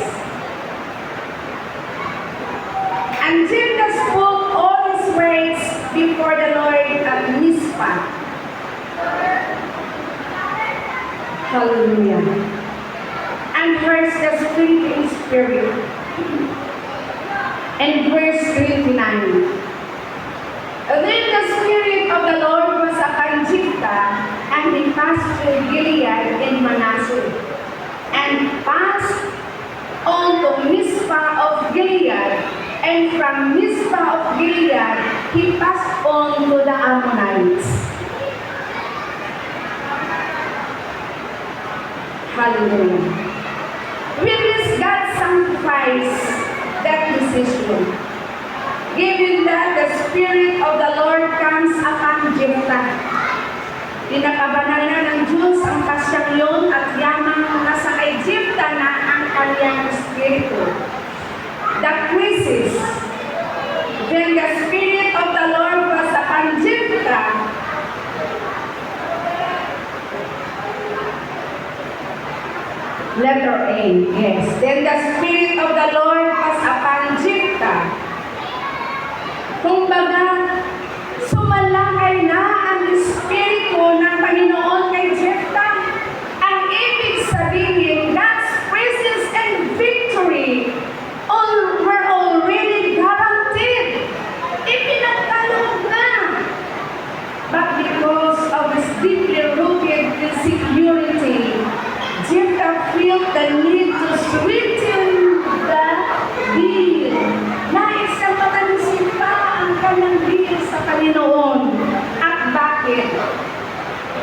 And Jephthah spoke all his words before the Lord at Mizpah. Hallelujah. And verse the strengthening spirit. And verse 29. Then the Spirit of the Lord was upon Jephthah, and he passed through Gilead in Manasseh, and passed on to Mizpah of Gilead, and from Mizpah of Gilead he passed on to the Ammonites. Hallelujah. With this, God sanctifies that decision. Given that the Spirit of the Lord comes upon Jephthah, pinakabanal na ng Diyos ang pasyang yun at yamang nasa kay Jephthah na ang kanyang espiritu. The crisis. Then the Spirit of the Lord was upon Jephthah. Letter A, yes. Then the Spirit of the Lord was upon Jephthah. Kumbaga, sumalakay na ang Espiritu ng Panginoon kay Jephthah. Ang ibig sabihin, God's presence and victory were already guaranteed. Ipinagkaloob na. But because of his deeply rooted insecurity, Jephthah felt the need to sweeten the deal. Nais ang matanisin pa ang kanyang deal sa Panginoon. At bakit?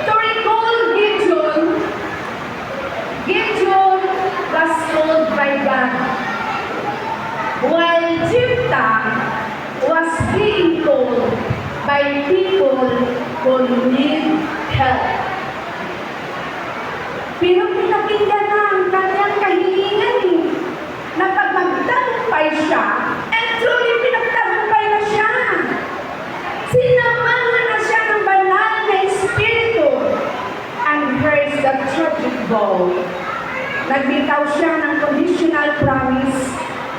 To recall Gideon, Gideon was told by God, while Jephthah was being told by people who need help. Pero pinakinggan na ang kanyang kahilingan na pag magtagumpay siya, and truly pinagtagumpay na siya. Sinamahan na siya ng banal na Espiritu. And here's the tragic ball. Nagbitaw siya ng conditional promise,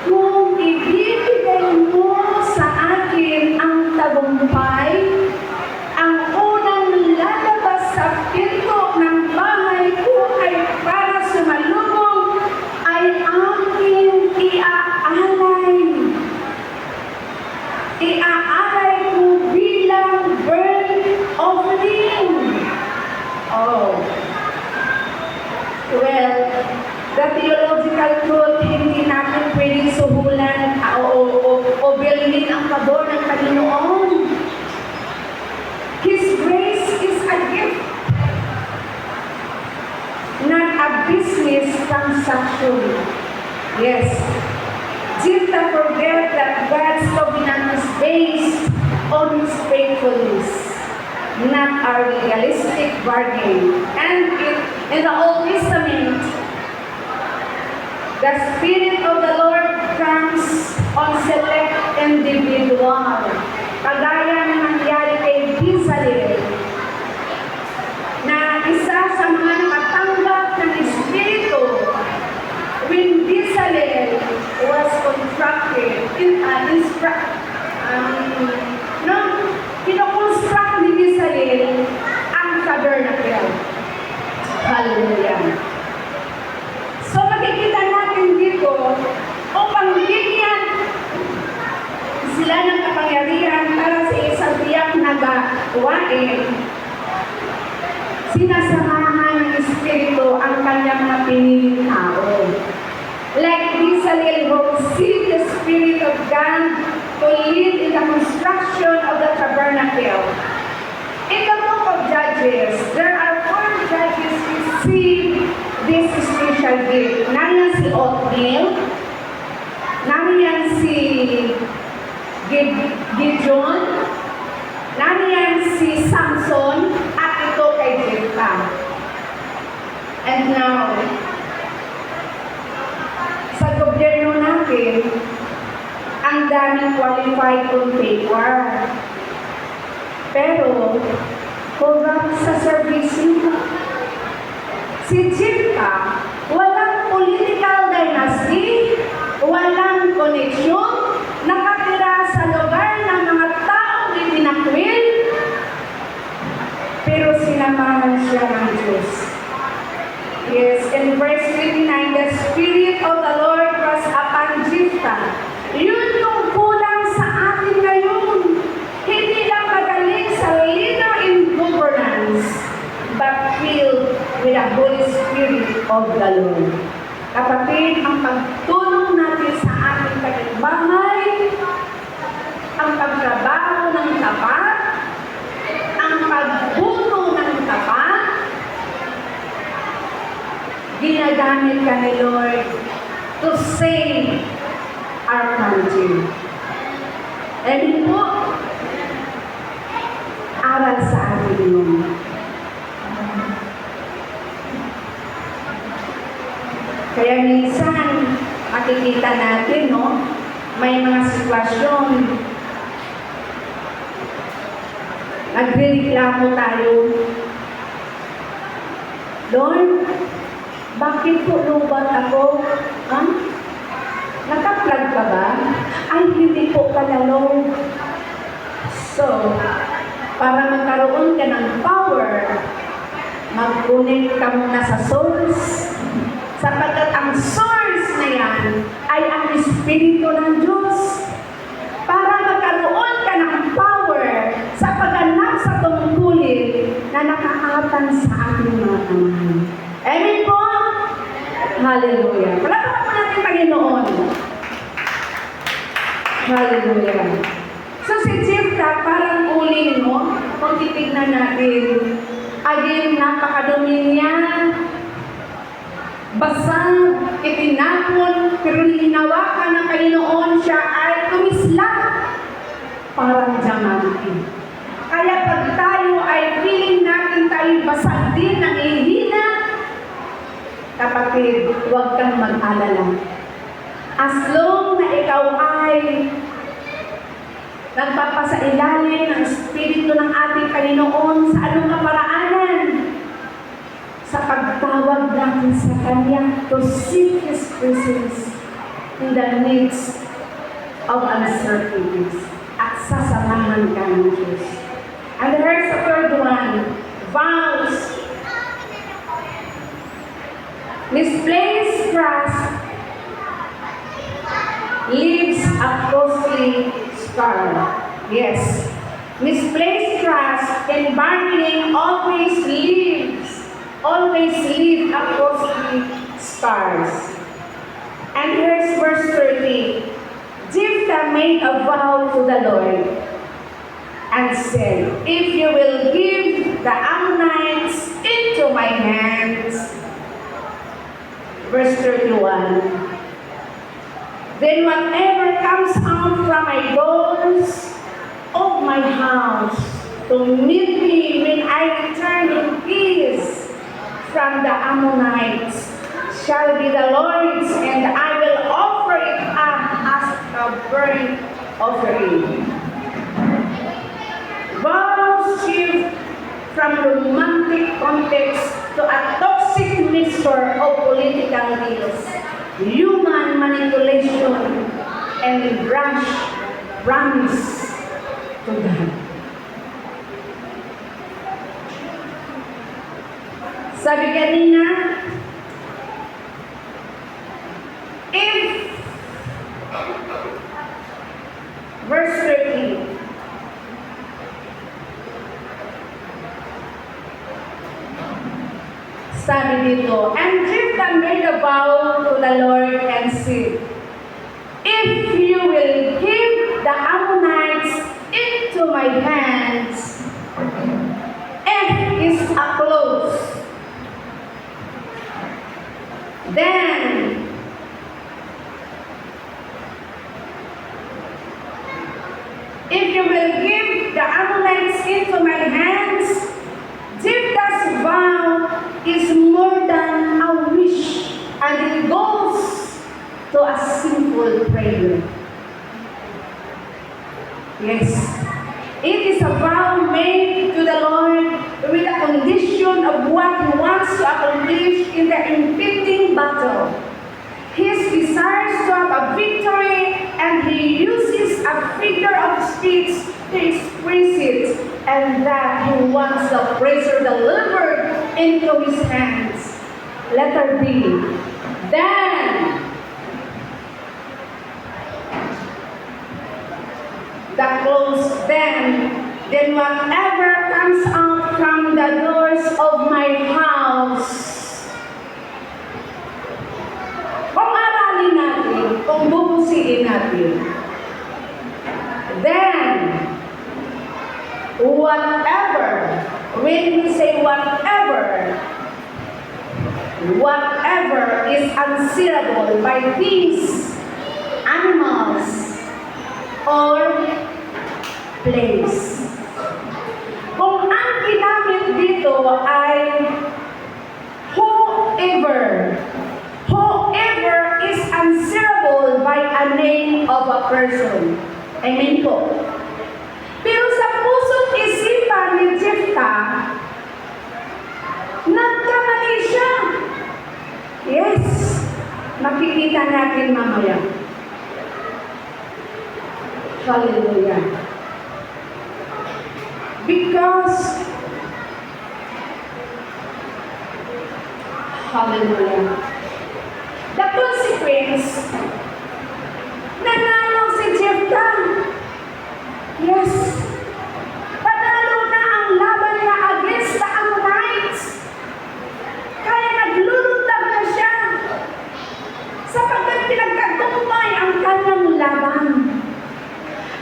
kung ibibigay mo sa akin ang tagumpay, ang unang lalabas sa pinto ng bahay ko ay para sumalubong ay aking iaalay. Iaalay ko bilang burnt offering. Oh. Well, the theological truth, hindi natin pwedeng suhulan o bilhin ang pabor ng Panginoon. His grace is a gift, not a business transaction. Yes. Jephthah forget that God's covenant is based on His faithfulness, not our legalistic bargain. And in the Old Testament, the Spirit of the Lord comes on select individual. Kagaya na nangyari kay Bezalel, na isa sa mga nakatanggap ng Espiritu when Bezalel was constructed, kinoconstruct ni Bezalel ang tabernacle. Hallelujah. So makikita natin dito, upang bigyan sila ng kapangyarihan para sa isang tiyak na gawain, sinasamahan ng Espiritu ang kanyang mga piniling tao. Like Bezalel who received the Spirit of God to lead in the construction of the tabernacle. In the book of Judges, there are 4 judges who received this special gift. Nariyan si Othniel, nariyan si Gideon, nariyan si Samson, at ito kay Jephthah. And now, sa gobyerno natin, ang daming qualified on paper. Pero, corrupt sa service nila. Si Jepta, walang political dynasty, walang koneksyon, nakatira sa lugar ng mga taong itinakwil, pero sinamahan siya ng Diyos. Yes, in verse 29, the Spirit of the Lord was upon Jepta. Yun yung kulang sa atin ngayon. Hindi lang magaling sa leader in governance, but filled with the Holy Spirit of the Lord. Kapatid, ang pagtulong natin sa ating kapitbahay, ang pagtrabaho ng tapat, ang pagbuto ng tapat, ginagamit ka ni Lord to save our country. And po, aral sa atin yun. Kaya minsan, makikita natin, no, may mga sitwasyon, nagrereklamo tayo. Lord, bakit po lubat ako? Ha? Nakaplag ka ba? Ay, hindi po pala, Lord. So, para magkaroon ka ng power, mag-connect ka muna sa source. Sapagkat ang source na yan ay ang Espiritu ng Diyos. Para magkaroon ka ng power sa pagganap sa tungkulin na nakahatang sa ating mga kamay. Amen po? Hallelujah. Palakpakan po natin Panginoon. Hallelujah. So si Jepta parang uling, no? Kung titignan natin, again, napakadumi niya, basang, itinapon, pero hinawakan ng Panginoon siya ay kumislap. Parang diamante. Kaya pag tayo ay feeling natin tayo basag din ng ihina, kapatid, huwag kang mag-alala. As long na ikaw ay nagpapasailalim ng Espiritu ng ating Panginoon sa anong kaparaanan, sa pagtawag natin sa Kanya to seek His presence in the midst of uncertainties at sasamahan ka ng Diyos. And here's the third one, vows. Misplaced trust leaves a costly scar. Yes. Misplaced trust and bargaining always leave a costly scars. And here's verse 30. Jepta made a vow to the Lord and said, if you will give the Ammonites into my hands, verse 31, then whatever comes out from my doors of my house to meet me when I return in peace from the Ammonites shall be the Lord's, and I will offer it up as a burnt offering. Vows shift from romantic context to a toxic mixture of political deals, human manipulation, and rash promise to God. Sabi kanina, if verse 13, sabi dito, and Jepta made a vow to the Lord and said, if you will give the Ammonites into my hands, F is a close. Then, if you will give the Ammonites into my hands, Jepta's vow is more than a wish, and it goes to a simple prayer. Yes, it is a in the impending battle. He desires to have a victory, and he uses a figure of speech to express it, and that he wants the pressure delivered into his hands. Letter B. Then the close then whatever comes out from the doors of my house. Kung aralin natin, kung bubusiin natin, then whatever, when we say whatever is unsayable by things, animals, or place. Kung ang ginamit dito ay whoever is answerable by a name of a person. Amen po. Pero sa puso't isipan ni Jephthah, nagkamali siya. Yes, makikita natin mamaya. Hallelujah. Because, hallelujah, the consequence, nanalo si Jephthah. Yes, panalo na ang laban niya against the Ammonites. Kaya naglulutang na siya sapagkat pinagtagumpay ang kanyang laban.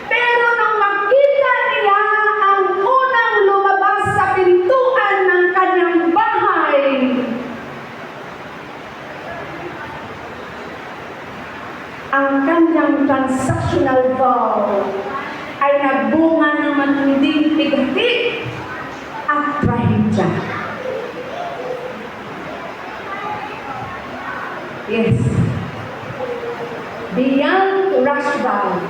Pero nang makita niya ang unang lumabas sa pintuan ng kanyang bahay, ang kanyang transactional vow ay nagbunga ng matinding tigati at trahedya. Yes. Beyond rational,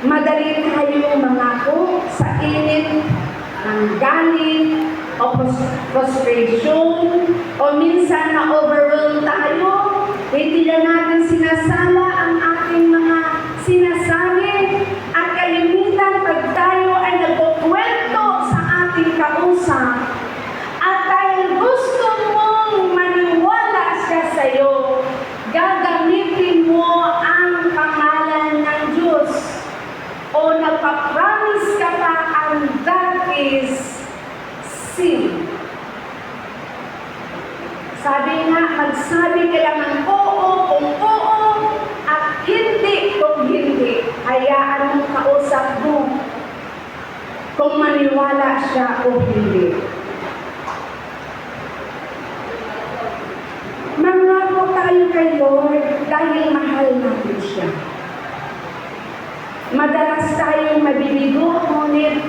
madali tayong mangako sa init ng galit o frustration o minsan na overwhelmed tayo. Hindi na natin sinasala ang ating mga sinasabi at kalimitan pag tayo ay nagkukwento sa ating kausap at dahil gusto mong maniwala siya sa iyo, gagamitin mo ang pangalan ng Diyos o nagpa-promise ka pa, and that is sin. Sabi nga, magsabi ka lang ng oo kung oo at hindi kung hindi. Hayaan mong kausap mo kung maniwala siya o hindi. Mangako tayo kay Lord dahil mahal natin siya. Madalas tayong mabibigo, ngunit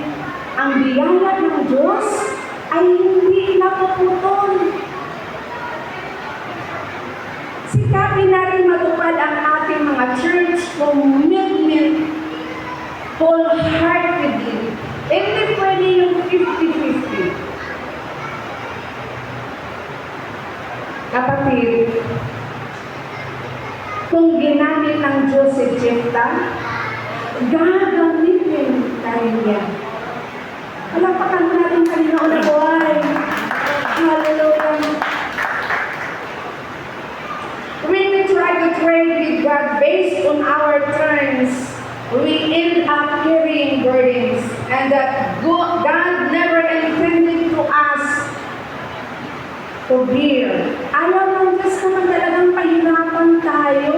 ang biyaya ng Diyos ay hindi napuputol. Sikapin natin matupad ang ating mga church commitment wholeheartedly. Hindi pwede yung 50-50. Kapatid, kung ginamit ng Diyos si Jephthah, gagamitin tayo niya. Palapakan mo natin kanina na buhay. Hallelujah. When we try to trade with God based on our terms, we end up carrying burdens and that God never intended to us to bear. Ayaw ng Diyos naman talagang pahirapan tayo.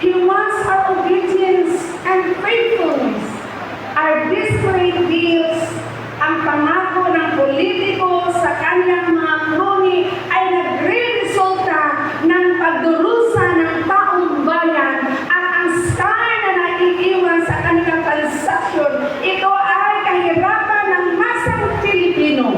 He wants our obedience and faithfulness. Our desperate deals, ang pangako ng politiko sa kanyang mga kroni ay nagre-resulta ng pagdurusa ng taong bayan at ang scar na naiiwan sa kanilang transaksyon, ito ay kahirapan ng masang Pilipino.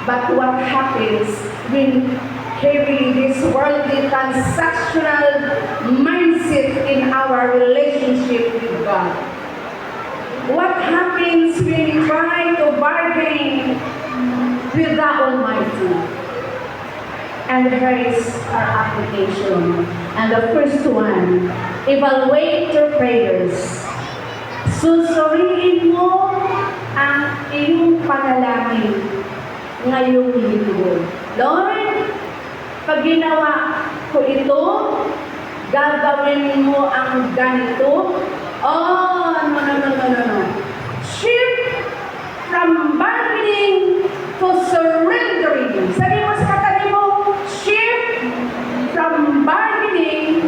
But what happens when carrying this worldly transactional mindset in our relationship with God? what happens when we try to bargain with the Almighty? And here is our application. And the first one, evaluate your prayers. Susuriin mo ang iyong panalangin ngayong linggo. Lord, pag ginawa ko ito, gagawin mo ang ganito. Oh, no. Shift from bargaining to surrendering. Sabi mo sa katabi mo, shift from bargaining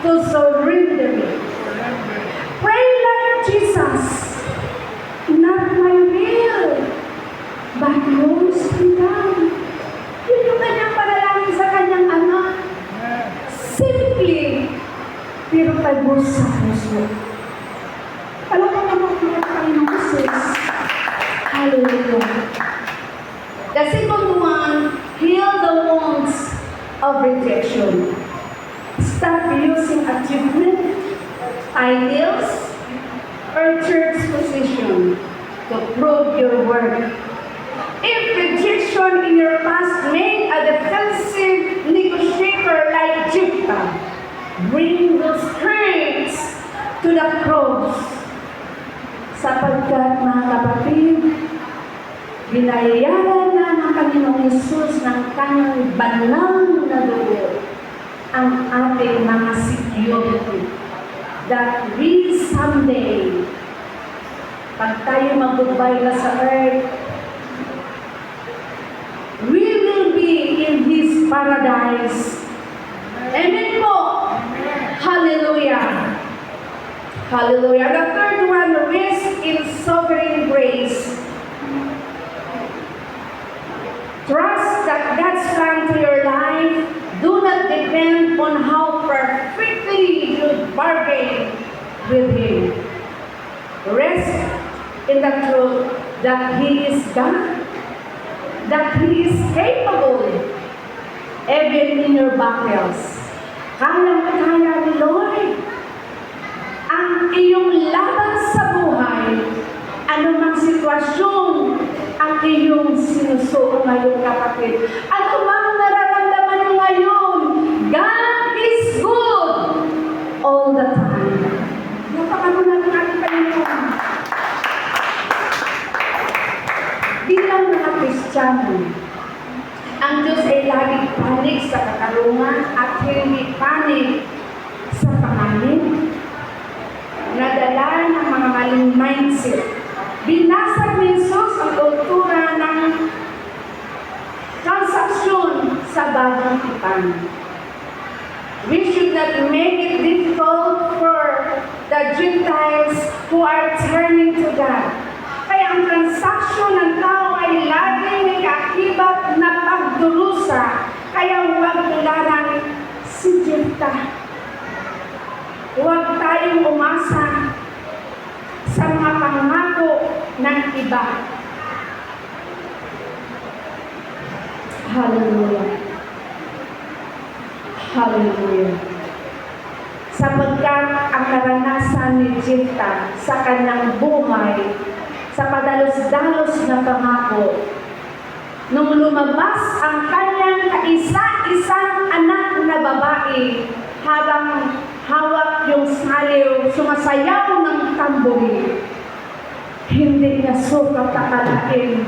to surrendering. Pray like Jesus. Not my will, but yours be done. Yun yung kanyang panalangin sa kanyang anak. Simply, pero tagos sa puso. Alam mo naman kaya Panginoon Jesus. Hallelujah. The second one, heal the wounds of rejection. Stop using achievement, titles, or church position to prove your worth. If rejection in your past made a defensive negotiator like Jephthah, bring those strengths to the cross. Sapagkat mga kapatid, binayaran na ng Panginoong Hesus ng kanyang banal na dugo ang ating mga security. That we someday, pag tayo mag-goodbye na sa earth, we will be in His paradise. Amen po. Hallelujah. Hallelujah. The third one, rest in sovereign grace. Trust that God's plan to your life do not depend on how perfectly you bargain with Him. Rest in the truth that He is God, that He is capable, even in your battles. Kaya ni Lord ang iyong laban sa buhay, anumang sitwasyon ang iyong sinusuko ngayon, kapatid. Anumang nararamdaman mo ngayon, God is good all the time. Napakan mo natin ating Panginoon. Bilang mga Kristiyano, ang Diyos ay laging panig sa katarungan at hindi panig sa panganin. Nadala ng mga maling mindset. Binasag ni Jesus ang kultura ng transaksyon sa bagong tipan. We should not make it difficult for the Gentiles who are turning to God. Kaya ang transaksyon ng tao ay laging may kaakibat na pagdurusa. Kaya huwag larang si Jephthah. Huwag tayong umasa sa mga pangako ng iba. Hallelujah. Hallelujah. Sapagkat ang karanasan ni Jephthah sa kanyang buhay, sa padalos-dalos na pangako, nung lumabas ang kanyang kaisa-isang anak na babae, habang hawak yung saliw, sumasayaw ng tamburi, hindi niya sukat akalain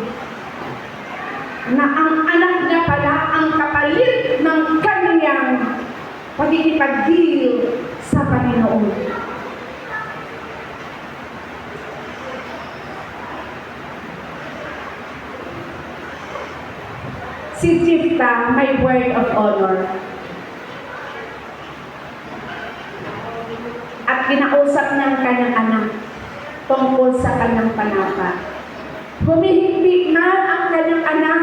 na ang anak niya pala ang kapalit ng kanyang pagkikipag-deal sa Panginoon. Si Jephthah may word of honor. At kinausap niya ang kanyang anak tungkol sa kanyang panapa. Humihimik na ang kanyang anak,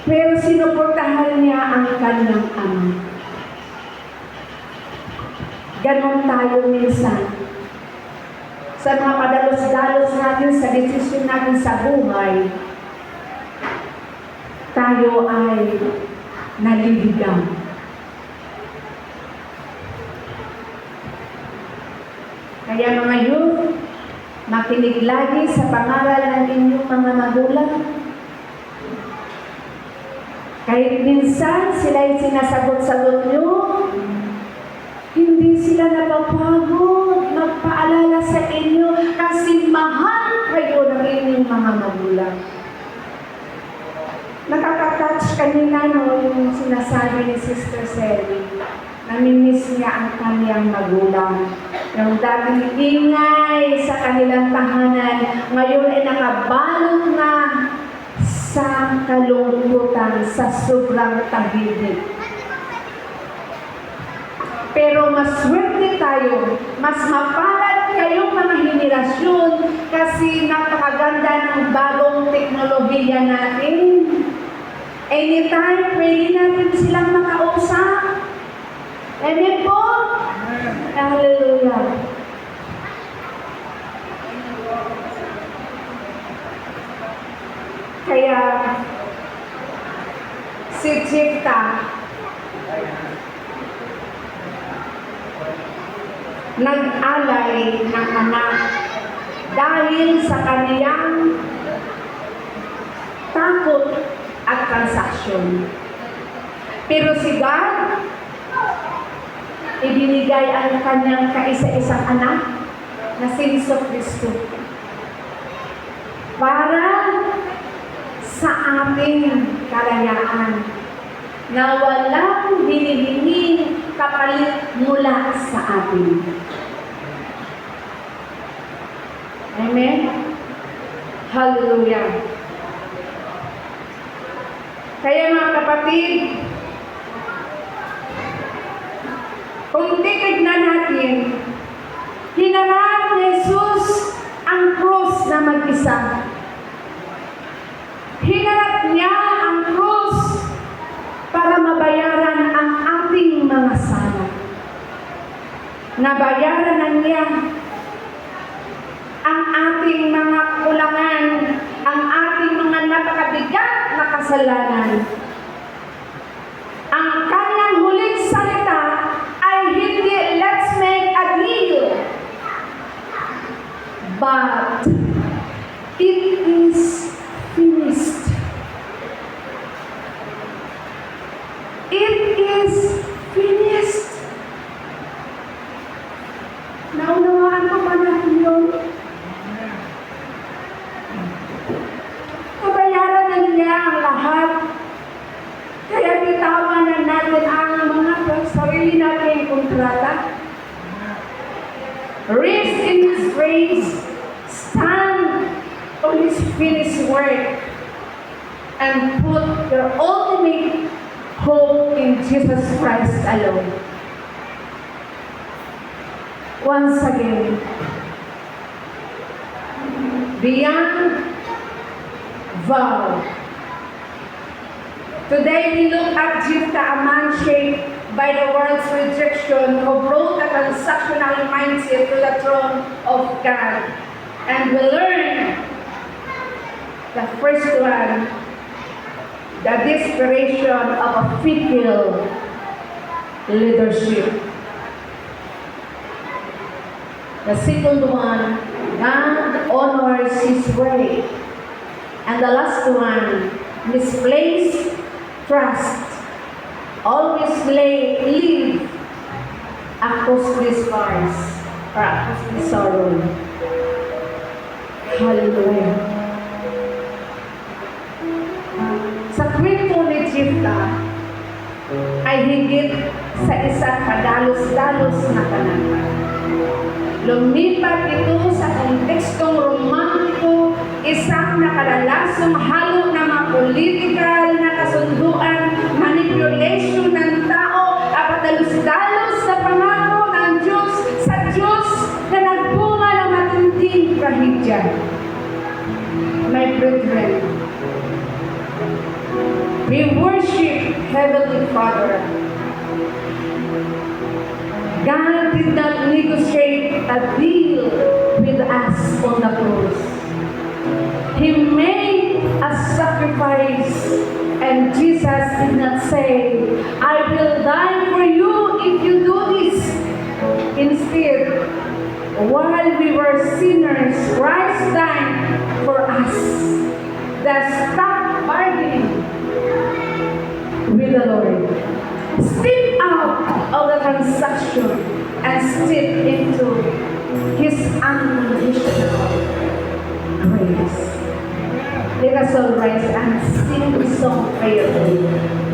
pero sinuportahan niya ang kanyang ama. Ganon tayo minsan. Sa mga padalos-dalos natin, sa desisyon natin sa buhay, tayo ay naliligaw. Kaya mga youth, makinig lagi sa pangaral ng inyong mga magulang. Kahit minsan sila'y sinasagot-sagot nyo, hindi sila napapagod magpaalala sa inyo kasi mahal kayo ng inyong mga magulang. Nakaka-touch kanina yung sinasabi ni Sister Selly. Namimiss niya ang kanyang magulang. Yung dating ingay sa kanilang tahanan, ngayon ay nakabalot na sa kalungkutan, sa sobrang tahimik. Pero mas swerte tayo, mas mapalad kayong mga henerasyon kasi napakaganda ng bagong teknolohiya natin. Anytime, pwede natin silang makausap. Amen po? Hallelujah. Kaya, si Jepta, nag-alay ng anak dahil sa kaniyang takot at transaksyon. Pero si God, ibinigay ang kanyang kaisa-isang anak na si Jesucristo para sa ating kalayaan na walang hinihinging kapalit mula sa atin. Amen? Hallelujah. Kaya mga kapatid, kung titignan natin, hinarap ni Jesus ang krus na mag-isa. Hinarap niya ang krus para mabayaran ang ating mga sala. Nabayaran na niya ang ating mga kulangan, ang ating mga napakabigat na kasalanan. Ang kanyang huling salita ay hindi, let's make a deal, but it is finished. It is finished. Naunawaan ko ba natin yun? Nabayaran na niya ang lahat. Kaya bitawan na natin ang mga sarili nating kontrata. Rest in His grace. Stand on His finished work. And put your ultimate hope in Jesus Christ alone. Once again, beyond vow. Today we look at Jepta, a man shaped by the world's rejection, who brought a transactional mindset to the throne of God. And we learn the first one, the desperation of a fickle leadership. The second one, God honors His way. And the last one, misplaced trust. Always live a costly scars or a costly sorrow. Hallelujah. Sa kwento ni Jepta ay higit sa isang kadalos-dalos na kananta. Lumipat ito sa kontekstong romantiko, isang nakalalasong halo ng mga political na kasunduan, manipulation ng tao, apadalos-dalos sa pangako ng Diyos sa Diyos na nagbunga ng matinding trahedya. My brethren, we worship Heavenly Father. God did not negotiate a deal with us on the cross. He made a sacrifice, and Jesus did not say, I will die for you if you do this. Instead, while we were sinners, Christ died for us. Thus, stop bargaining with the Lord. Step out of the transaction and step into His unconditional grace. Let us all rise and sing this song prayerfully.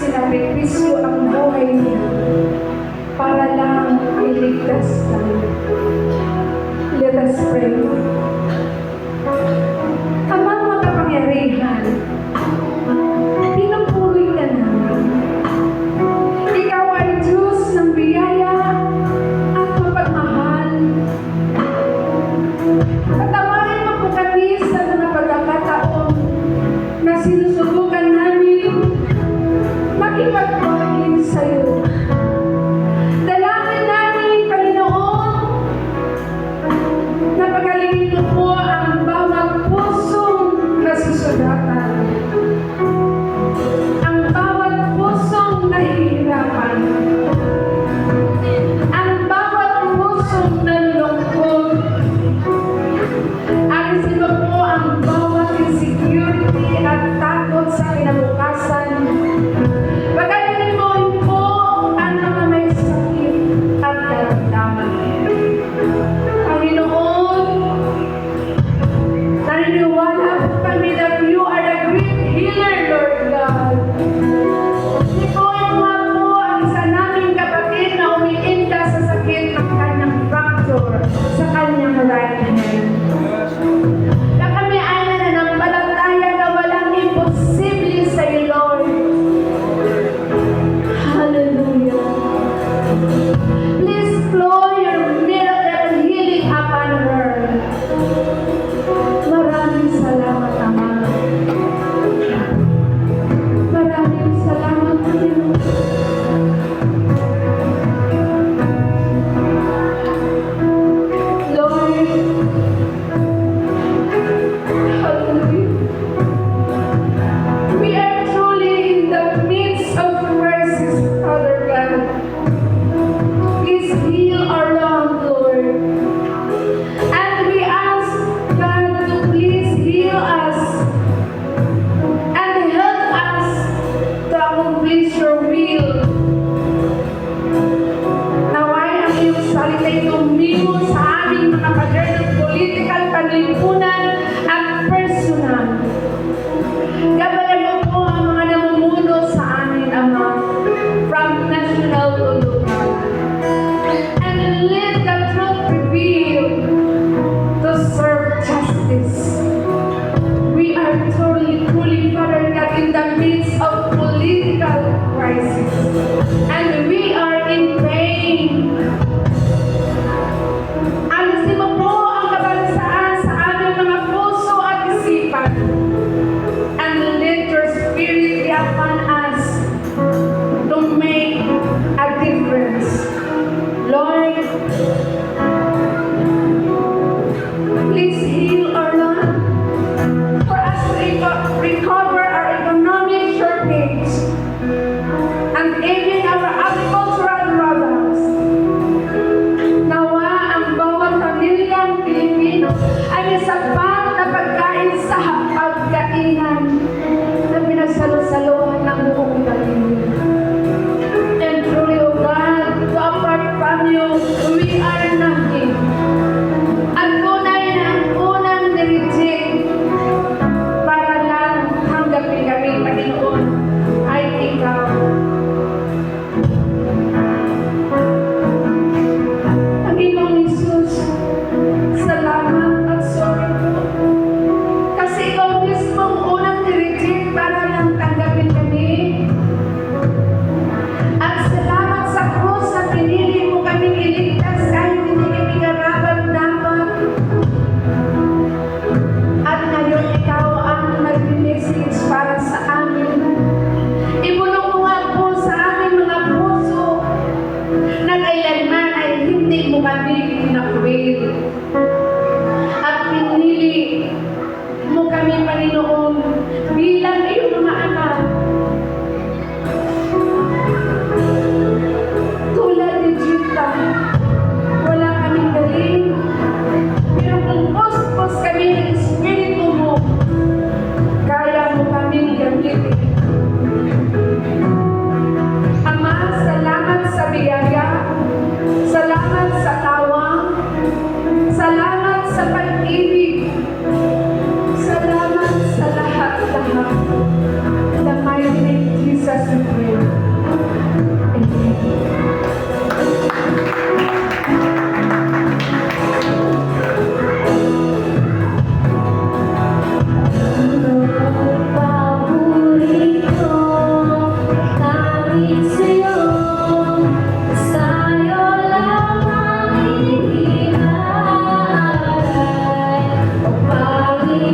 sinabikrisyo ang buhay niya para lang iligtas tayo. Let us pray. Amang makapangyarihan, pinupuri ka namin. Ikaw ay Diyos ng biyaya at mapagmahal. Patawarin mo po kami sa mga pagkakataon na sinusubukan namin makipagbahagi sa iyo. Dalangin namin, Panginoon, na pagalingin mo po ang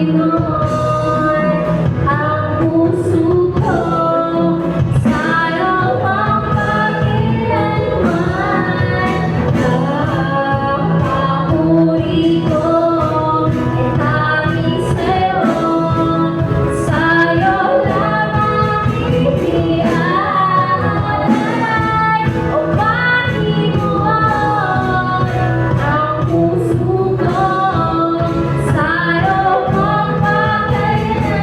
Panginoon, ang puso ko sa'yo magpakailanman. Ang papuri ko ay tanging sa'yo, sa'yo lamang iniaalay. O Panginoon, ang puso ko sa'yo magpakailanman.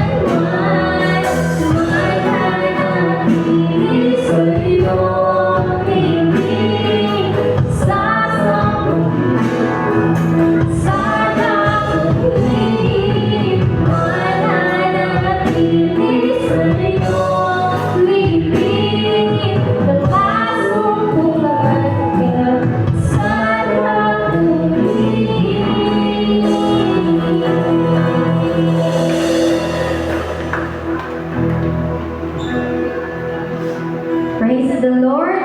Mananatili sa'yo, hindi sasambung sa dakilig. Mananatili sa'yo, libing kasumpungan ka sa Praise the Lord!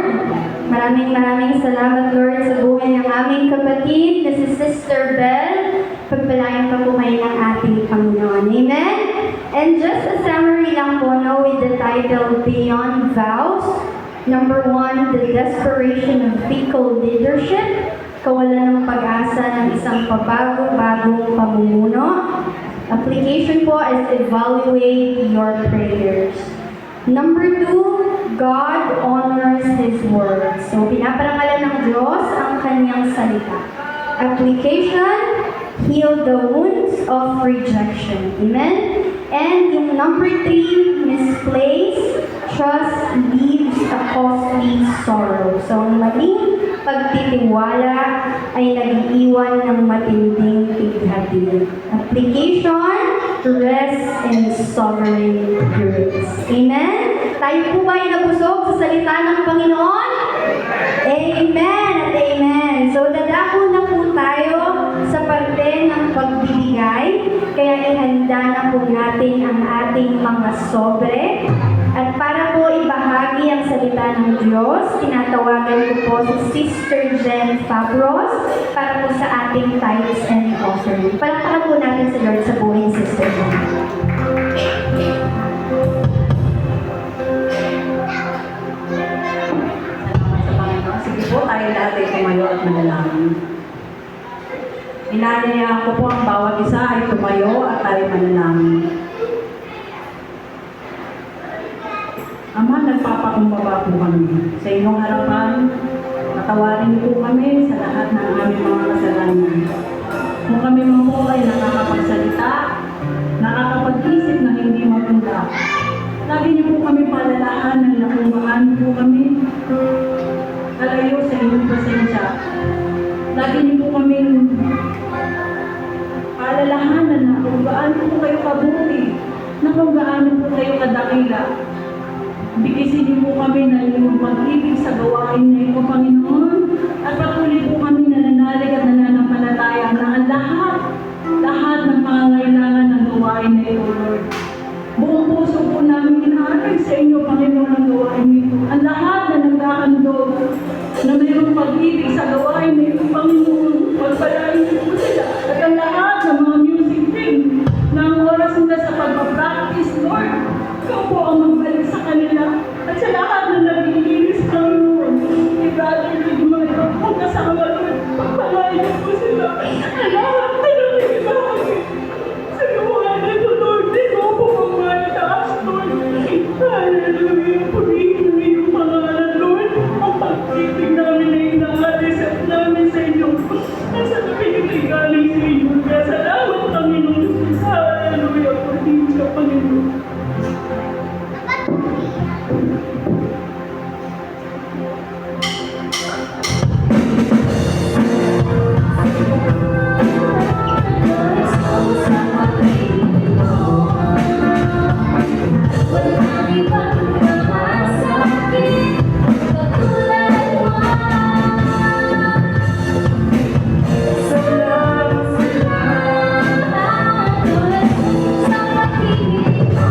Maraming salamat, Lord, sa buhay ng aming kapatid na si Sister Belle. Pagpalain pa po kayo ng ating Panginoon. Amen? And just a summary lang po, no, with the title, Beyond Vows. Number 1, the desperation of fecal leadership. Kawalan ng pag-asa ng isang pabago-bagong pamumuno. Application po is evaluate your prayers. Number 2, God honors His word. So, pinaparangalan ng Diyos ang kanyang salita. Application, heal the wounds of rejection. Amen? And yung number 3, misplaced trust leaves a costly sorrow. So, ang maling pagtitiwala ay nag-iwan ng matinding pighati. Application, rest in sovereign grace. Amen? Tayo po ba ay nabusog sa salita ng Panginoon? Amen at amen. So, dadako na po tayo sa parte ng pagbibigay. Kaya ihanda na po natin ang ating mga sobre. At para po ibahagi ang salita ng Diyos, tinatawagan ko po si Sister Jen Fabros para po sa ating tithes and offering. Palakpakan po natin sa Lord sa buhay ni Sister Jen. Sige po, tayo lahat ay tumayo at manalangin. Inanyaya ko po ang bawat isa ay tumayo at tayo manalangin. Ama, nagpapakumbaba po kami sa inyong harapan. Patawarin po kami sa lahat ng aming mga kasalanan. Kung kami mga po ay nakakapagsalita, nakakapag-isip na hindi maganda, lagi niyo po kami palalahanan na kung gaano po kami kalayo sa inyong presensya. Lagi niyo po kami palalahanan na kung gaano po kayo kabuti, na kung gaano po kayo kadakila. Bigisin niyo po kami na inyong pag-ibig sa gawain na ito, Panginoon, at patuloy po kami nananalig at nananampalataya na ang lahat ng pangangailangan ng gawain na ito, Lord. Buong puso po namin inaaral sa inyo, Panginoon, ang gawain nito. Ang lahat na nagkahandog na mayroong pag-ibig sa gawain na ito, Panginoon, pagpalain niyo po sila. At ang lahat ng mga music team na ang oras nila sa pagpapractice, Lord, ikaw po ang magbalik sa kanila. At sa lahat na nagigilis, Panginoon, i-brother with mga ibang po kasama, Lord, pagpalain niyo po sila. Ang lahat na nagigibahagi sa gawain na ito, Lord, ikaw po ang maitaas, Lord. Hallelujah, purihin mo yung pangalan, Lord. Ang pag-ibig namin na inaalisat namin sa inyo. Nasa kapitid galing sa inyo. Kaya salamat, Panginoon. Hallelujah, purihin ka, Panginoon. Walang ibang kamasakit katulad mo. Salamat sa pag-ibig mo.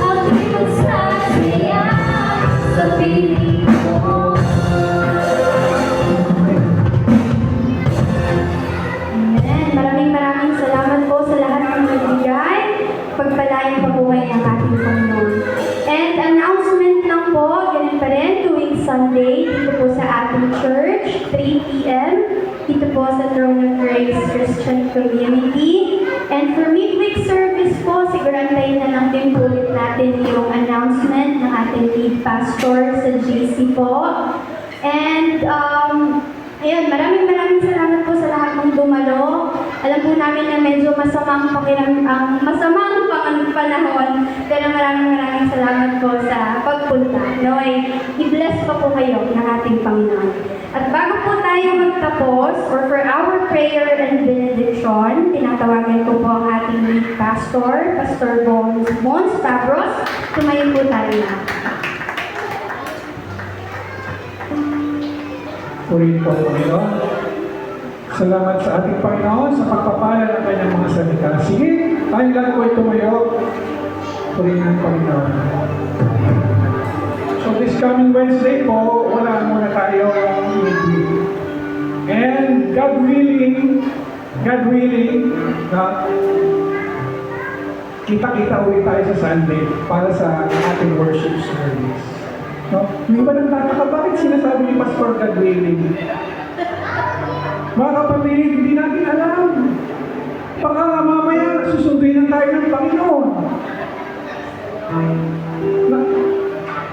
Ang dito po sa Throne of Grace Christian Community. And for midweek service po, sigurantayin na lang din po ulit natin yung announcement ng ating lead pastor sa GC po. And ayun, maraming salamat po sa lahat ng dumalo. Alam po namin na medyo masamang panahon, pero maraming salamat po sa pagpunta. Naway, i-bless pa po kayo ng ating Panginoon. At bago po tayo magtapos, or for our prayer and benediction, tinatawagan ko po ang ating lead pastor, Pastor Bons Tabros. Tumayo po tayo na. Purihin po ang Panginoon. Salamat sa ating Panginoon sa pagpapala ng kanyang mga salita. Sige, tayong lahat po ay tumayo. Purihin ang Panginoon. So this coming Wednesday po, wala muna tayo midweek. And God willing, kita-kita ulit tayo sa Sunday para sa ating worship service. No? Yung iba nagtataka, bakit sinasabi ni Pastor God willing? Mga kapatid, hindi natin alam. Baka mamaya susunduin na tayo ng Panginoon.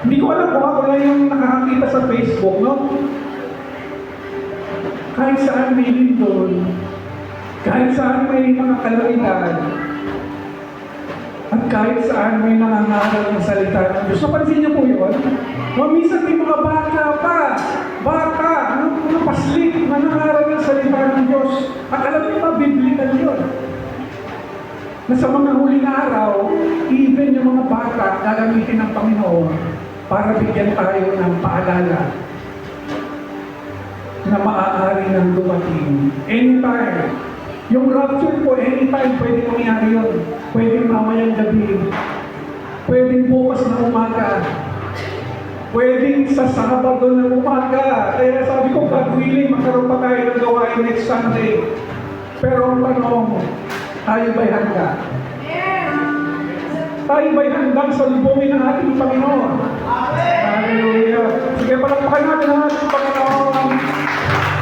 Hindi ko alam kung ako lang yung nakakakita sa Facebook, no? Kahit saan may lindol, kahit saan may mga kalamitan, at kahit saan may nangangaral ng salita ng Diyos. Napansin niyo po yun? Minsan may mga bata, mga paslit na nangangaral ng salita ng Diyos. At alam niyo ba, biblical yun. Na sa mga huling araw, even yung mga bata gagamitin ng Panginoon para bigyan tayo ng paalala na maaari nang dumating. Anytime. Yung rapture po, anytime pwede mangyari yun. Pwede mamayang gabi. Pwede bukas na umaga. Pwede sa Sabado na umaga. Kaya sabi ko, God willing, magkaroon pa tayo ng gawain next Sunday. Pero ang tanong, tayo ba'y handa? Tayo ba'y handang salubungin ng ating Panginoon? Hallelujah. Sige, palakpakan natin ang ating Panginoon.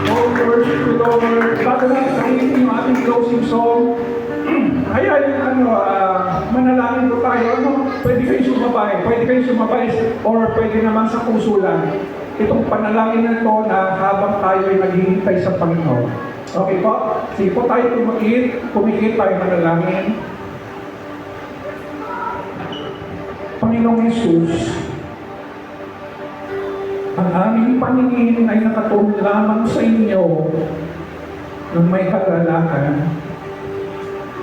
Oh, worship the Lord. Bago natin sahihin yung ating closing song, manalangin ko tayo. Pwede kayo sumabay, or pwede naman sa puso lang. Itong panalangin na ito na habang tayo ay naghihintay sa Panginoon. Okay po? Sige po tayo pumikit tayo manalangin. Panginoong Jesus, ang aming paningin ay nakatuon lamang sa inyo ng may kagalakan.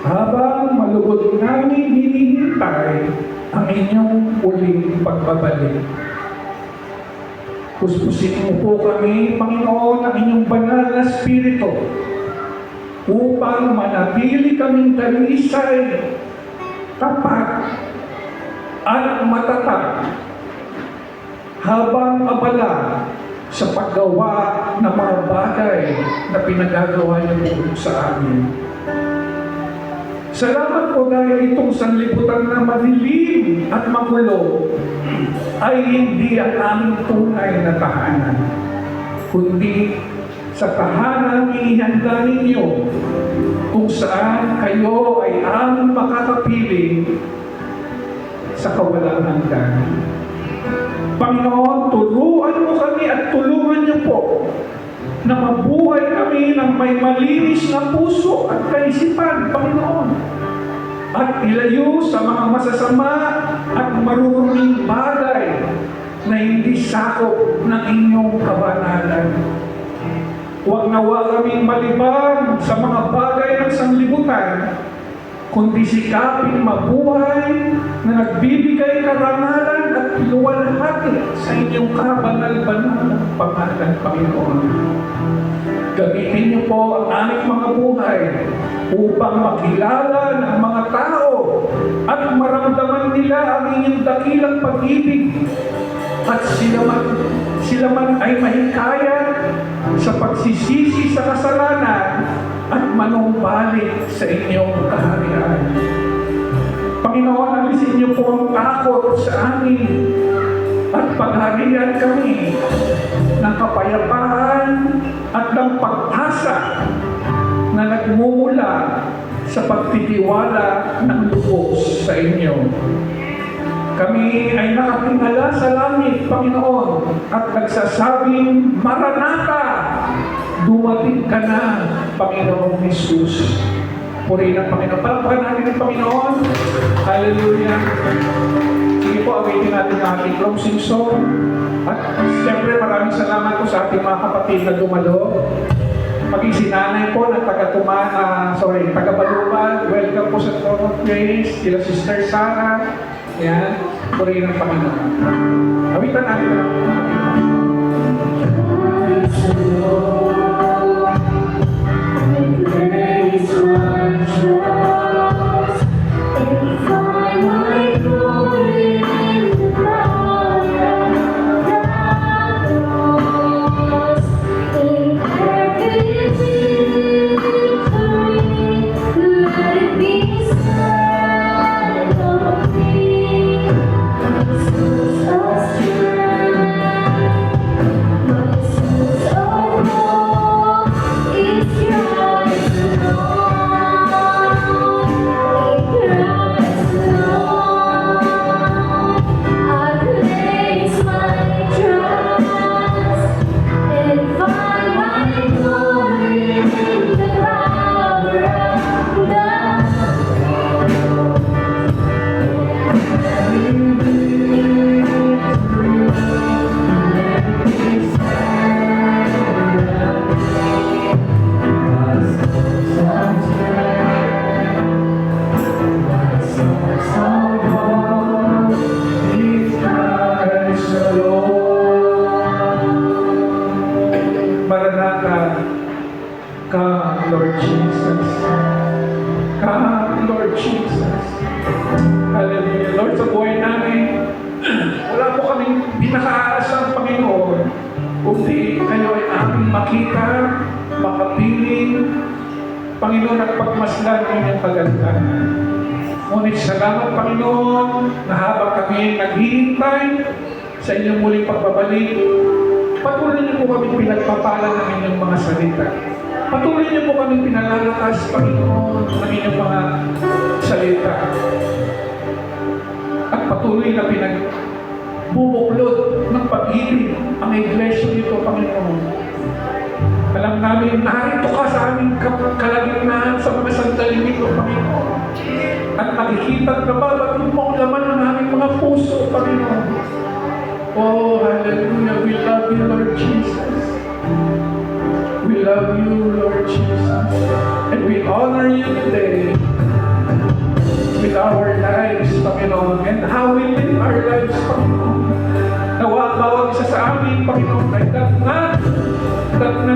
Habang malugod namin hinihintay ang inyong uling pagbabalik. Puspusin mo po kami, Panginoon, ang inyong banal na Espiritu upang manatili kaming dalisay, tapat, at matatag habang abala sa paggawa ng mga bagay na pinagagawa niyo sa amin. Salamat po dahil itong sanlibutan na madilim at magulo ay hindi ang aming tunay na tahanan, kundi sa tahanan inihanda ninyo kung saan kayo ay aming makakapiling sa kawalang hanggan. Panginoon, turuan mo kami at tulungan niyo po na mabuhay kami ng may malinis na puso at kaisipan, Panginoon. At ilayo sa mga masasama at maruruming bagay na hindi sakop ng inyong kabanalan. Huwag nawa kaming malibang sa mga bagay ng sanlibutan, kundi sikaping mabuhay na nagbibigay karangalan at luwalhati sa inyong kabanal-banal na pangalan, Panginoon. Gamitin niyo po ang aming mga buhay upang makilala ng mga tao at maramdaman nila ang inyong dakilang pag-ibig at sila man ay mahikayat sa pagsisisi sa kasalanan at manumbalik sa inyong kaharian. Panginoon, alisin niyo po ang takot sa amin at pagharian kami ng kapayapaan at ng pag-asa na nagmumula sa pagtitiwala ng lubos sa inyo. Kami ay nakatingala sa langit, Panginoon, at nagsasabing, Maranatha! Dumating ka na, Panginoong Jesus. Purihin ang Panginoon. Palakpakan natin ang Panginoon. Hallelujah. Sige po, awitin natin ang ating closing song. At siyempre, maraming salamat po sa ating mga kapatid na dumalo. Maging si nanay po ng taga-Baluban. Welcome po sa Throne of Grace. Sila Sister Sarah. Yan. Purihin ang Panginoon. Awitan natin ang ating Maranatha, come, Lord Jesus. Come, Lord Jesus. Hallelujah. Lord, sa buhay namin, wala po kaming pinakaasang Panginoon, kundi kayo ay aming makita, makapiling, Panginoon, at pagmasdan ng inyong kagandahan. Ngunit salamat, Panginoon, na habang kami naghihintay sa inyong muling pagbabalik, patuloy niyo po kami pinagpapala ng inyong mga salita. Patuloy niyo po kami pinalalakas, Panginoon, ng inyong mga salita. At patuloy na pinagbubuklod ng pag-ibig ang iglesia nito, Panginoon. Alam namin, narito ka sa aming kalagitnaan sa mga sandaling ito, Panginoon. At nakikita na babatid mo ang laman ng aming mga puso, Panginoon. Oh, hallelujah. We love you, Lord Jesus. We love you, Lord Jesus. And we honor you today with our lives, Panginoon, and how we live our lives, Panginoon. Nawa ang bawat isa sa amin, Panginoon, ay datnan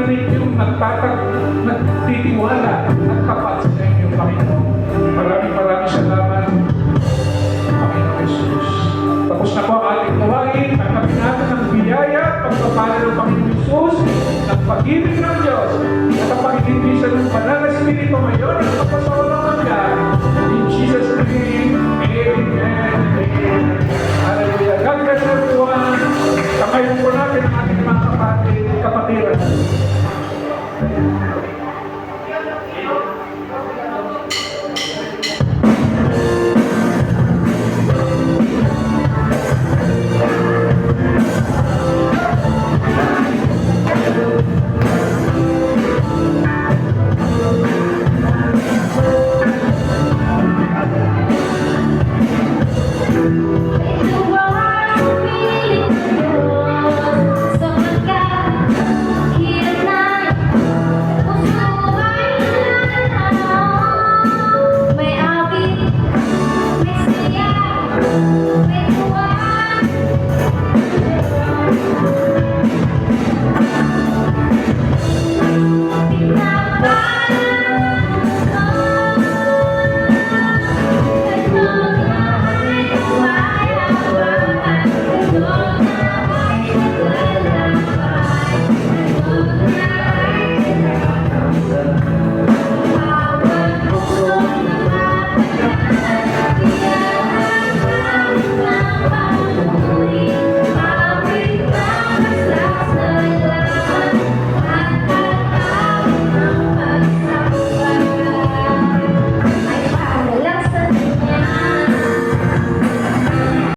ninyong nagtitiwala at tapat sa inyo, Panginoon. Maraming salamat, Panginoon Jesus. Tapos na po ang ating gawain, tanggapin natin ang biyaya, pagpapala ng Panginoon Jesus, ng pag-ibig ng Diyos, at ang pag-ibig ng Banal na Espiritu ngayon, at kapasawala